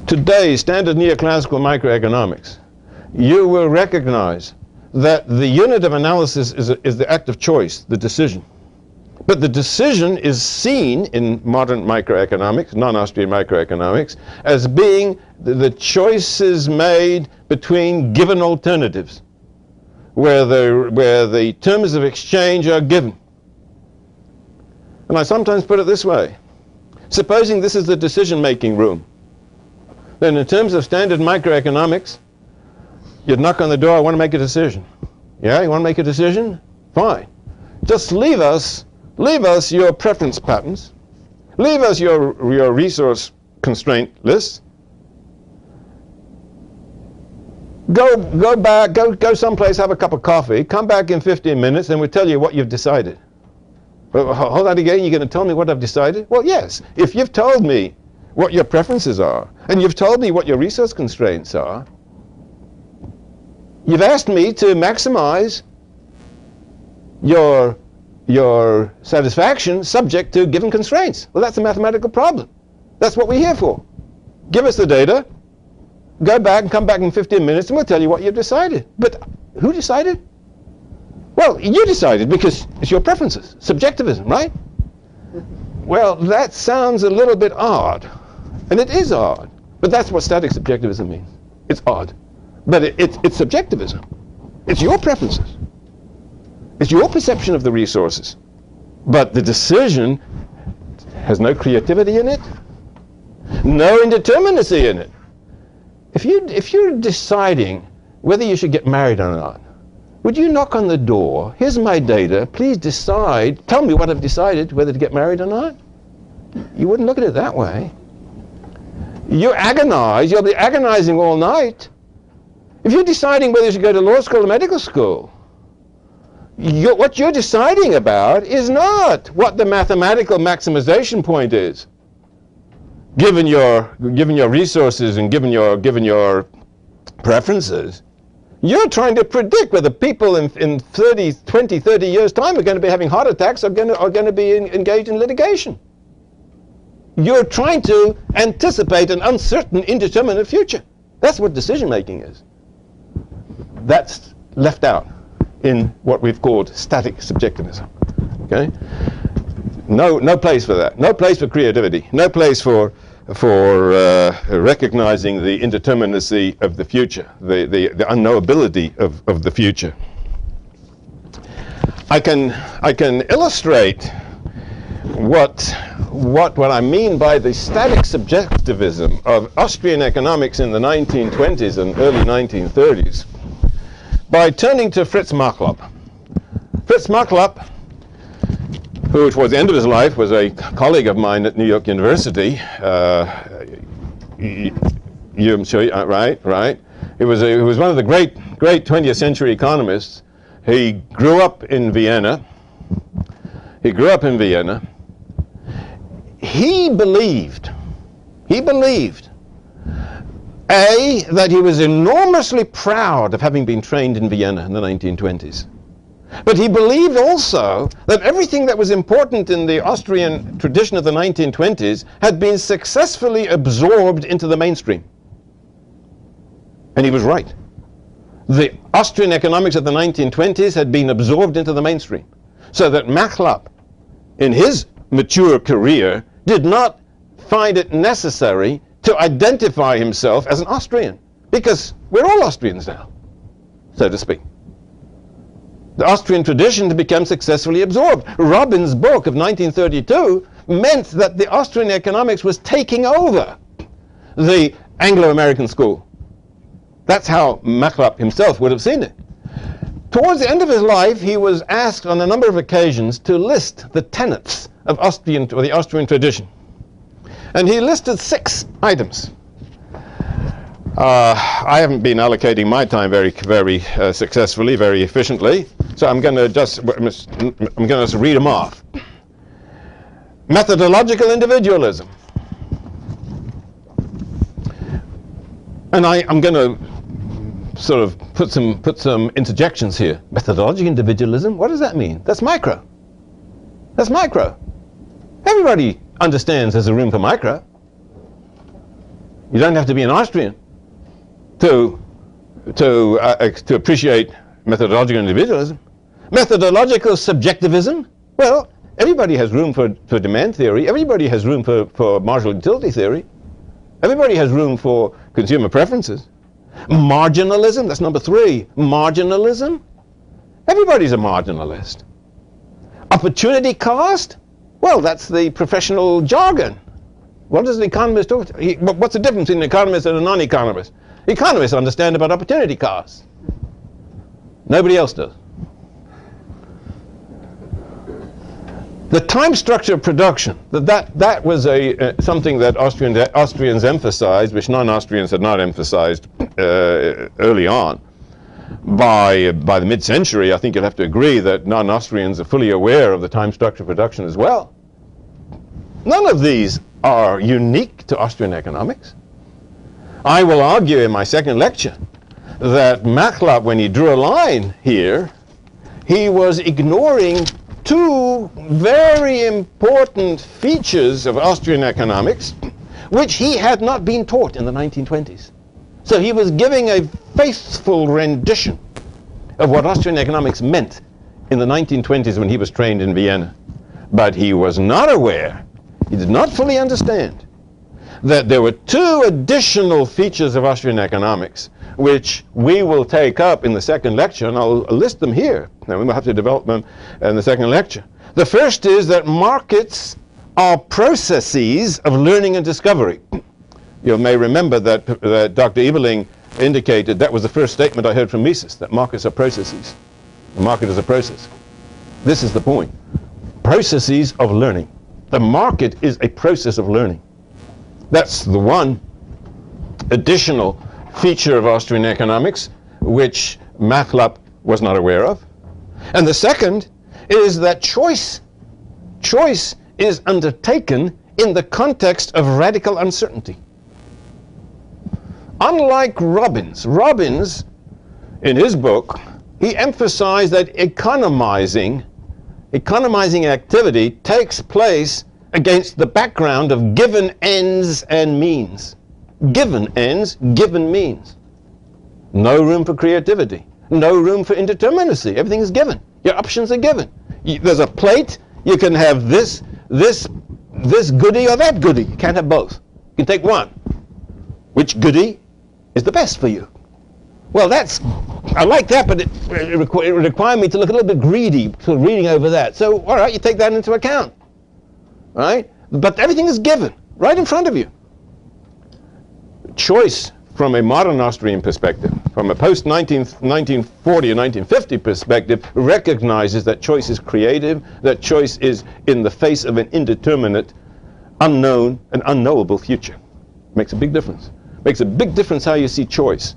Speaker 1: neoclassical microeconomics, you will recognize that the unit of analysis is the act of choice, the decision. But the decision is seen in modern microeconomics, non-Austrian microeconomics, as being the choices made between given alternatives, where the terms of exchange are given. And I sometimes put it this way. Supposing this is the decision-making room, then in terms of standard microeconomics, you'd knock on the door, I want to make a decision. Yeah, you want to make a decision? Fine. Just leave us your preference patterns. Leave us your resource constraint list. Go back, go someplace, have a cup of coffee, come back in 15 minutes, and we'll tell you what you've decided. Well, hold that again, you're going to tell me what I've decided? Well, yes. If you've told me what your preferences are, and you've told me what your resource constraints are, you've asked me to maximize your satisfaction subject to given constraints. Well, that's a mathematical problem. That's what we're here for. Give us the data, go back and come back in 15 minutes, and we'll tell you what you've decided. But who decided? Well, you decided because it's your preferences. Subjectivism, right? Well, that sounds a little bit odd. And it is odd. But that's what static subjectivism means. It's odd. But it's subjectivism. It's your preferences. It's your perception of the resources. But the decision has no creativity in it, no indeterminacy in it. If you're deciding whether you should get married or not, would you knock on the door, here's my data, please decide, tell me what I've decided, whether to get married or not? You wouldn't look at it that way. You agonize, you'll be agonizing all night. If you're deciding whether you should go to law school or medical school, what you're deciding about is not what the mathematical maximization point is, given your resources and given your preferences. You're trying to predict whether people in 20, 30 years' time are going to be having heart attacks or going to be engaged in litigation. You're trying to anticipate an uncertain, indeterminate future. That's what decision-making is. That's left out in what we've called static subjectivism. Okay? No place for that. No place for creativity. No place for recognizing the indeterminacy of the future, the unknowability of the future. I can illustrate what I mean by the static subjectivism of Austrian economics in the 1920s and early 1930s by turning to Fritz Machlup. Fritz Machlup, who towards the end of his life was a colleague of mine at New York University. I'm sure, right. He was one of the great 20th century economists. He grew up in Vienna. He believed, A, that he was enormously proud of having been trained in Vienna in the 1920s. But he believed also that everything that was important in the Austrian tradition of the 1920s had been successfully absorbed into the mainstream. And he was right. The Austrian economics of the 1920s had been absorbed into the mainstream. So that Machlup, in his mature career, did not find it necessary to identify himself as an Austrian, because we're all Austrians now, so to speak. The Austrian tradition had become successfully absorbed. Robin's book of 1932 meant that the Austrian economics was taking over the Anglo-American school. That's how Machlup himself would have seen it. Towards the end of his life, he was asked on a number of occasions to list the tenets of the Austrian tradition. And he listed 6 items. I haven't been allocating my time very successfully, very efficiently, so I'm going to just read them off. Methodological individualism. And I'm going to sort of put some interjections here. Methodological individualism, what does that mean? That's micro. That's micro. Everybody understands there's a room for micro. You don't have to be an Austrian to appreciate methodological individualism. Methodological subjectivism, well, everybody has room for demand theory. Everybody has room for marginal utility theory. Everybody has room for consumer preferences. Marginalism, that's number 3. Marginalism, everybody's a marginalist. Opportunity cost, well, that's the professional jargon. What does the economist talk to? What's the difference between an economist and a non-economist? Economists understand about opportunity costs. Nobody else does. The time structure of production, that was something that Austrians emphasized, which non-Austrians had not emphasized early on. By the mid-century, I think you'll have to agree that non-Austrians are fully aware of the time structure of production as well. None of these are unique to Austrian economics. I will argue in my second lecture that Machlab, when he drew a line here, he was ignoring two very important features of Austrian economics which he had not been taught in the 1920s. So he was giving a faithful rendition of what Austrian economics meant in the 1920s when he was trained in Vienna. But he was not aware, he did not fully understand, that there were two additional features of Austrian economics which we will take up in the second lecture, and I'll list them here. Now we will have to develop them in the second lecture. The first is that markets are processes of learning and discovery. You may remember that Dr. Ebeling indicated that was the first statement I heard from Mises, that markets are processes. The market is a process. This is the point. Processes of learning. The market is a process of learning. That's the one additional feature of Austrian economics which Machlab was not aware of. And the second is that choice is undertaken in the context of radical uncertainty. Unlike Robbins, in his book, he emphasized that economizing activity takes place against the background of given ends and means. Given ends, given means. No room for creativity. No room for indeterminacy. Everything is given. Your options are given. There's a plate. You can have this goodie or that goodie. You can't have both. You can take one. Which goodie is the best for you? Well, I like that, but it required me to look a little bit greedy to reading over that. So, all right, you take that into account. Right? But everything is given right in front of you. Choice from a modern Austrian perspective, from a post-1940 or 1950 perspective, recognizes that choice is creative, that choice is in the face of an indeterminate, unknown, and unknowable future. Makes a big difference. Makes a big difference how you see choice.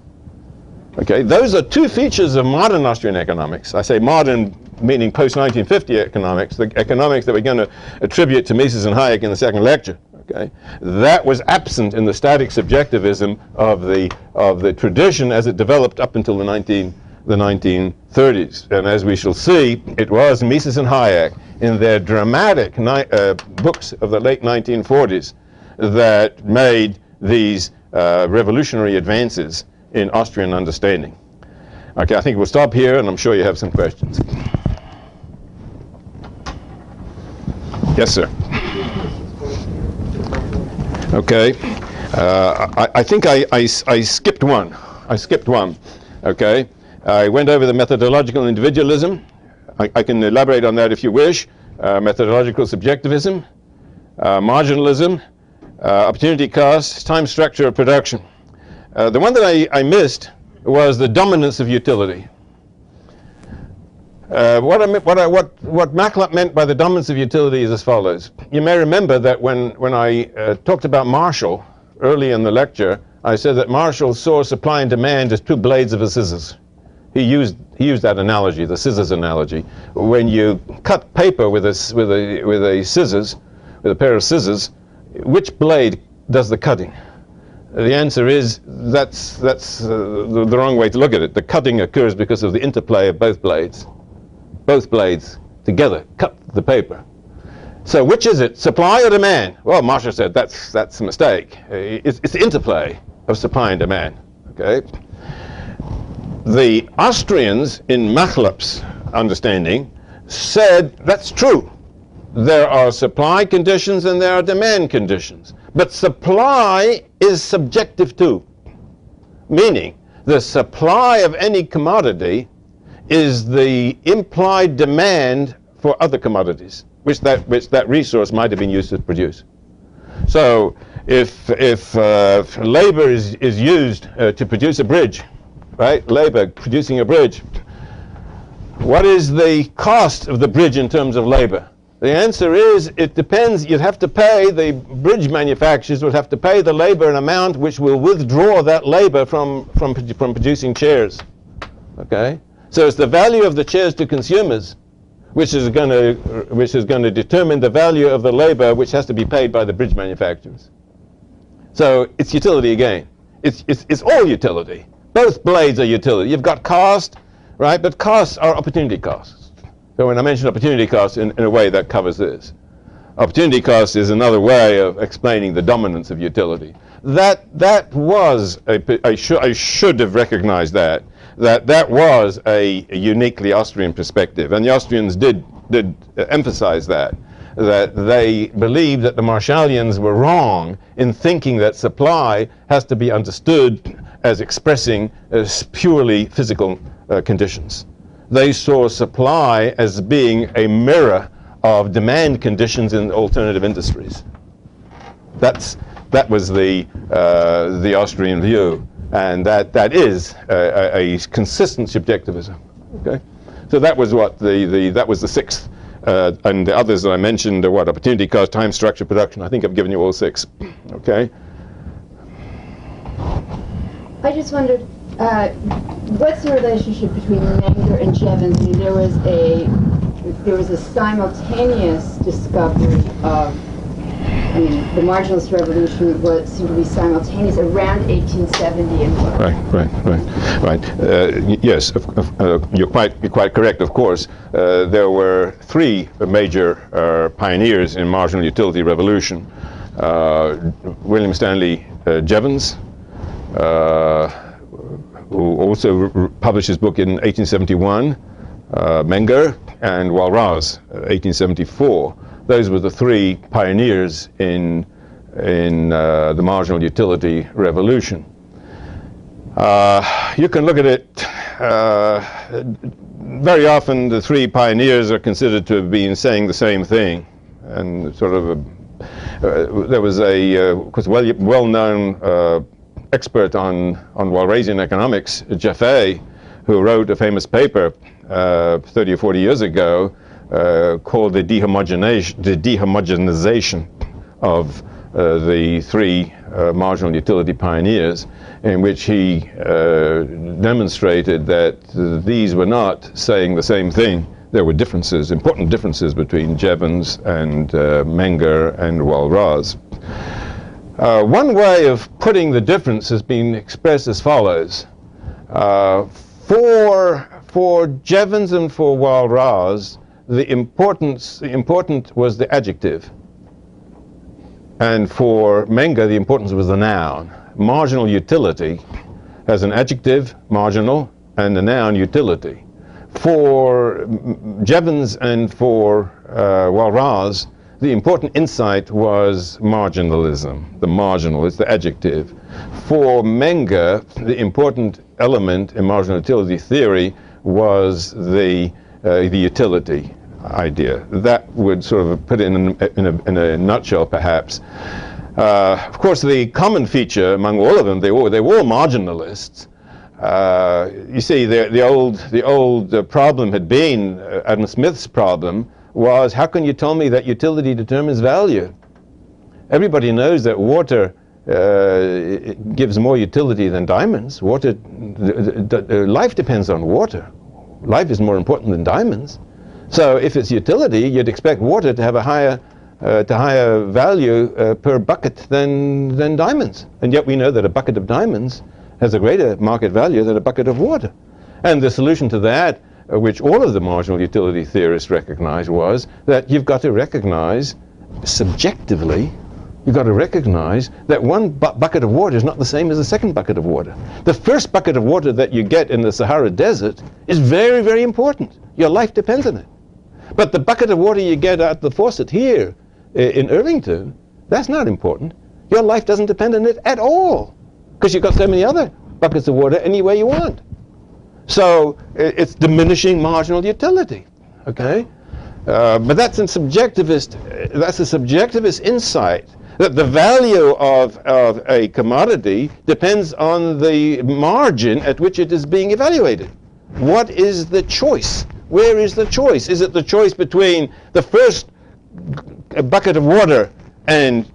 Speaker 1: Okay, those are two features of modern Austrian economics. I say modern meaning post-1950 economics, the economics that we're going to attribute to Mises and Hayek in the second lecture. Okay, that was absent in the static subjectivism of the tradition as it developed up until the 1930s. And as we shall see, it was Mises and Hayek in their dramatic books of the late 1940s that made these revolutionary advances in Austrian understanding. Okay, I think we'll stop here, and I'm sure you have some questions. Yes, sir. Okay, I think I skipped one. Okay, I went over the methodological individualism. I can elaborate on that if you wish. Methodological subjectivism, marginalism, opportunity cost, time structure of production. The one that I missed was the dominance of utility. What Machlab meant by the dominance of utility is as follows. You may remember that when I talked about Marshall early in the lecture, I said that Marshall saw supply and demand as two blades of a scissors. He used that analogy, the scissors analogy. When you cut paper with a scissors, with a pair of scissors, which blade does the cutting? The answer is that's the wrong way to look at it. The cutting occurs because of the interplay of both blades. Both blades together cut the paper. So which is it, supply or demand? Well, Marshall said that's a mistake. It's the interplay of supply and demand. Okay. The Austrians, in Machlab's understanding, said that's true. There are supply conditions and there are demand conditions. But supply is subjective too. Meaning, the supply of any commodity is the implied demand for other commodities, which that resource might have been used to produce. So, if labor is used to produce a bridge, right? Labor producing a bridge. What is the cost of the bridge in terms of labor? The answer is, it depends. You'd have to pay, the bridge manufacturers would have to pay the labor an amount which will withdraw that labor from producing chairs. Okay? So it's the value of the chairs to consumers which is going to determine the value of the labor which has to be paid by the bridge manufacturers. So it's utility again. It's all utility. Both blades are utility. You've got cost, right? But costs are opportunity costs. So when I mention opportunity costs in a way that covers this. Opportunity cost is another way of explaining the dominance of utility. That was I should have recognized that was a uniquely Austrian perspective, and the Austrians did emphasize that they believed that the Marshallians were wrong in thinking that supply has to be understood as expressing purely physical conditions. They saw supply as being a mirror of demand conditions in alternative industries. That was the Austrian view, and that is a consistent subjectivism. Okay, so that was what that was the sixth, and the others that I mentioned are what: opportunity cost, time, structure, production. I think I've given you all six. Okay.
Speaker 2: I just wondered, what's the relationship between Menger and Jevons? I mean, there was a simultaneous discovery of, I mean, the marginalist revolution seemed to be simultaneous around 1870 and what?
Speaker 1: Right. Yes, you're quite correct. Of course, there were three major pioneers in marginal utility revolution: William Stanley Jevons, who also published his book in 1871, Menger, and Walras, 1874. Those were the three pioneers in the marginal utility revolution. You can look at it, very often the three pioneers are considered to have been saying the same thing, and sort of there was a well-known expert on Walrasian economics, Jaffe, who wrote a famous paper 30 or 40 years ago called the dehomogenization of the three marginal utility pioneers, in which he demonstrated that these were not saying the same thing. There were differences, important differences between Jevons and Menger and Walras. One way of putting the difference has been expressed as follows. For Jevons and for Walras, the important was the adjective. And for Menger, the importance was the noun. Marginal utility has an adjective, marginal, and a noun, utility. For Jevons and for Walras, the important insight was marginalism. The marginal is the adjective. For Menger, the important element in marginal utility theory was the utility idea. That would sort of put it in a nutshell, perhaps. Of course, the common feature among all of them, they were all marginalists. You see, the old problem had been, Adam Smith's problem, was how can you tell me that utility determines value? Everybody knows that water gives more utility than diamonds. Water, life depends on water. Life is more important than diamonds. So if it's utility, you'd expect water to have a higher value per bucket than diamonds. And yet we know that a bucket of diamonds has a greater market value than a bucket of water. And the solution to that, which all of the marginal utility theorists recognized, was that you've got to recognize subjectively, you've got to recognize that one bucket of water is not the same as the second bucket of water. The first bucket of water that you get in the Sahara Desert is very, very important. Your life depends on it. But the bucket of water you get at the faucet here in Irvington, that's not important. Your life doesn't depend on it at all, because you've got so many other buckets of water any way you want. So it's diminishing marginal utility, okay? But that's a subjectivist insight, that the value of a commodity depends on the margin at which it is being evaluated. What is the choice? Where is the choice? Is it the choice between the first bucket of water and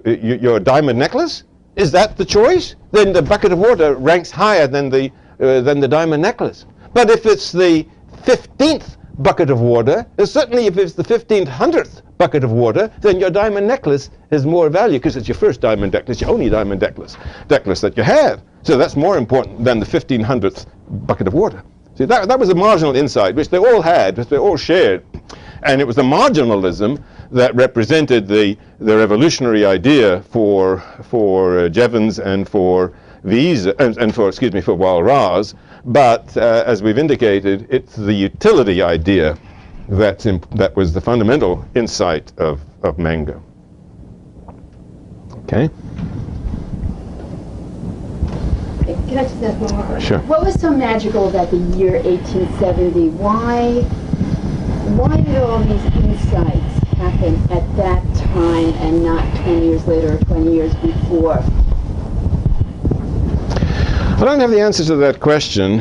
Speaker 1: your diamond necklace? Is that the choice? Then the bucket of water ranks higher than the than the diamond necklace. But if it's the 15th bucket of water, certainly if it's the 1500th bucket of water, then your diamond necklace has more value because it's your first diamond necklace, your only diamond necklace that you have. So that's more important than the 1500th bucket of water. See, that was a marginal insight which they all had, which they all shared. And it was the marginalism that represented the revolutionary idea for Jevons and for Wiese and for Walras. But as we've indicated, it's the utility idea that was the fundamental insight of Menger. Okay.
Speaker 2: Can I just ask one more question?
Speaker 1: Sure.
Speaker 2: What was so magical about the year 1870? Why did all these insights happen at that time and not 20 years later or 20 years before?
Speaker 1: I don't have the answer to that question.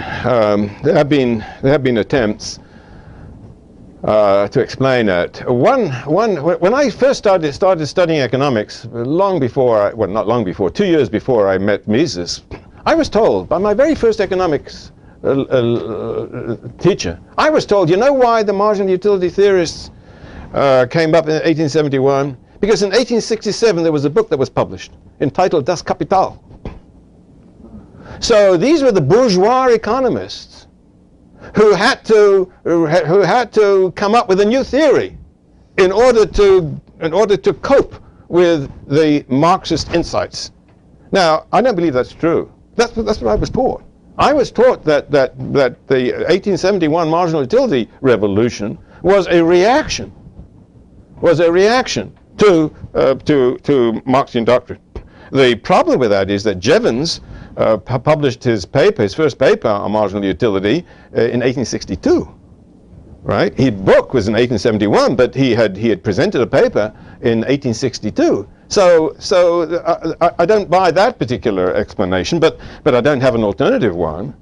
Speaker 1: There have been attempts to explain it. When I first started studying economics, long before, well, not long before, 2 years before I met Mises, I was told by my very first economics teacher, I was told, you know why the marginal utility theorists came up in 1871? Because in 1867 there was a book that was published entitled Das Kapital. So these were the bourgeois economists who had to come up with a new theory in order to cope with the Marxist insights. Now, I don't believe that's true. That's what I was taught. I was taught that the 1871 marginal utility revolution was a reaction to Marxian doctrine. The problem with that is that Jevons published his first paper on marginal utility in 1862. Right? His book was in 1871, but he had presented a paper in 1862. So I don't buy that particular explanation, but I don't have an alternative one.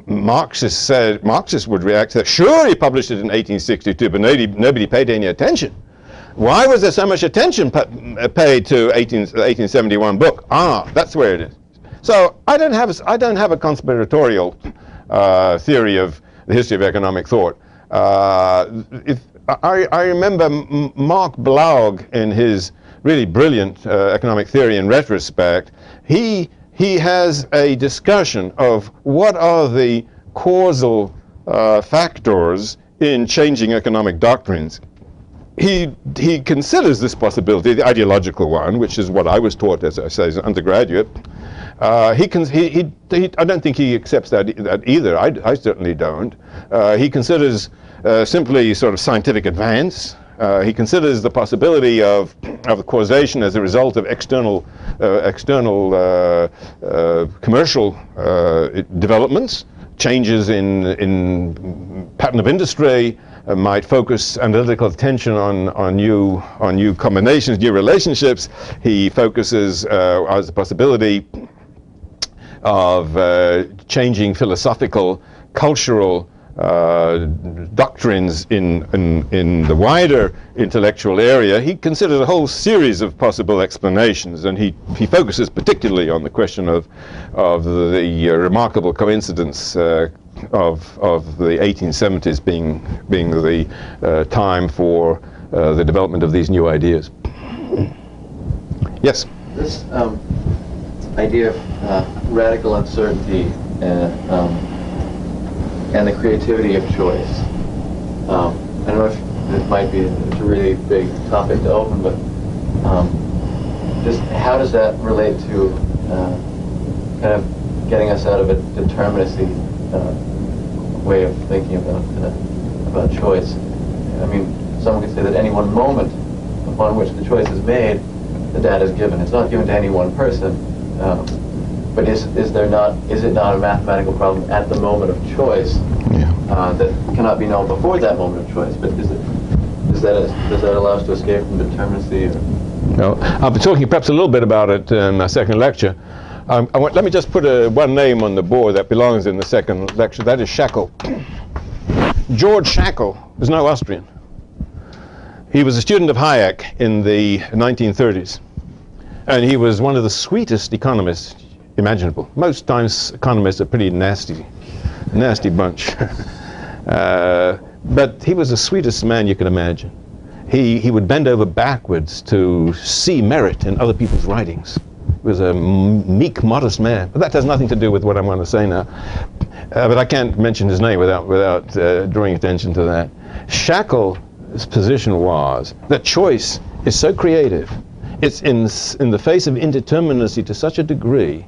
Speaker 1: Marxists would react to that. Sure, he published it in 1862, but nobody paid any attention. Why was there so much attention paid to 1871 book? That's where it is. So I don't have a conspiratorial theory of the history of economic thought. I remember Mark Blaug in his really brilliant economic theory in retrospect. He has a discussion of what are the causal factors in changing economic doctrines. He considers this possibility, the ideological one, which is what I was taught, as I say, as an undergraduate. I don't think he accepts that either. I certainly don't. He considers simply sort of scientific advance. He considers the possibility of causation as a result of external commercial developments, changes in pattern of industry. Might focus analytical attention on new combinations, new relationships. He focuses as the possibility of changing philosophical, cultural doctrines in the wider intellectual area. He considers a whole series of possible explanations, and he focuses particularly on the question of the remarkable coincidence of the 1870s being the time for the development of these new ideas. Yes?
Speaker 3: This idea of radical uncertainty and the creativity of choice. I don't know if it might be it's a really big topic to open, but just how does that relate to kind of getting us out of a determinacy way of thinking about choice? I mean, someone could say that any one moment upon which the choice is made, the data is given. It's not given to any one person, but is it not a mathematical problem at the moment of choice that cannot be known before that moment of choice? But does that allow us to escape from determinacy?
Speaker 1: No, I'll be talking perhaps a little bit about it in my second lecture. Let me just put one name on the board that belongs in the second lecture. That is Shackle. George Shackle is no Austrian. He was a student of Hayek in the 1930s, and he was one of the sweetest economists imaginable. Most times economists are pretty nasty bunch. But he was the sweetest man you can imagine. He would bend over backwards to see merit in other people's writings. He was a meek, modest man. But that has nothing to do with what I'm going to say now. But I can't mention his name without drawing attention to that. Shackle's position was that choice is so creative. It's in the face of indeterminacy to such a degree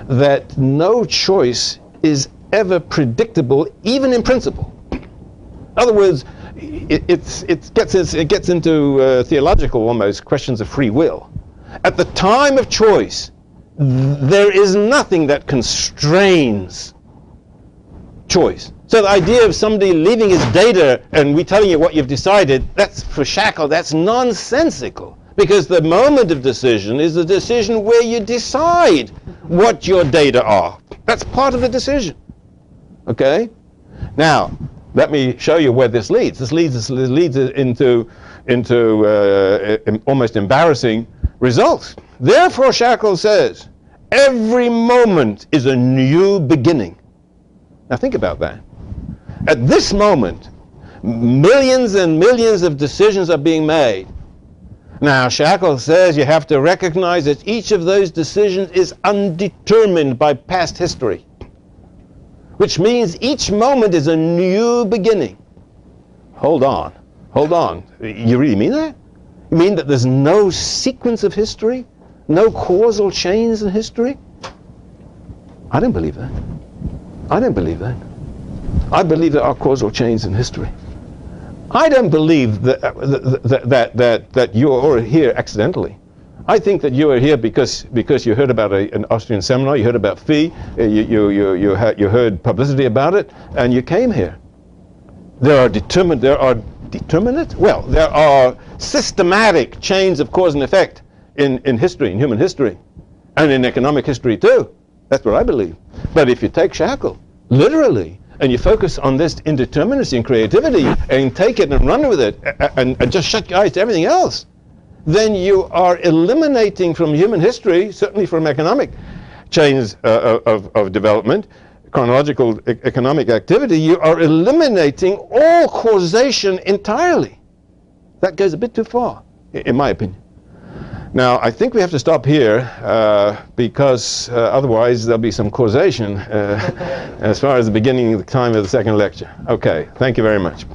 Speaker 1: that no choice is ever predictable, even in principle. In other words, it gets into theological, almost, questions of free will. At the time of choice, there is nothing that constrains choice. So the idea of somebody leaving his data and we telling you what you've decided, that's, for Shackle, that's nonsensical. Because the moment of decision is the decision where you decide what your data are. That's part of the decision. Okay? Now, let me show you where this leads. This leads into almost embarrassing results. Therefore, Shackle says, every moment is a new beginning. Now think about that. At this moment, millions and millions of decisions are being made. Now, Shackle says you have to recognize that each of those decisions is undetermined by past history, which means each moment is a new beginning. Hold on. You really mean that? You mean that there's no sequence of history? No causal chains in history? I don't believe that. I believe there are causal chains in history. I don't believe that you're here accidentally. I think that you are here because you heard about an Austrian seminar, you heard about fee, you heard publicity about it, and you came here. There are systematic chains of cause and effect in history, in human history, and in economic history too. That's what I believe. But if you take Shackle literally, and you focus on this indeterminacy and creativity, and take it and run with it, and just shut your eyes to everything else, then you are eliminating from human history, certainly from economic chains of development, chronological economic activity, you are eliminating all causation entirely. That goes a bit too far, in my opinion. Now, I think we have to stop here because otherwise there'll be some causation as far as the beginning of the time of the second lecture. Okay, thank you very much.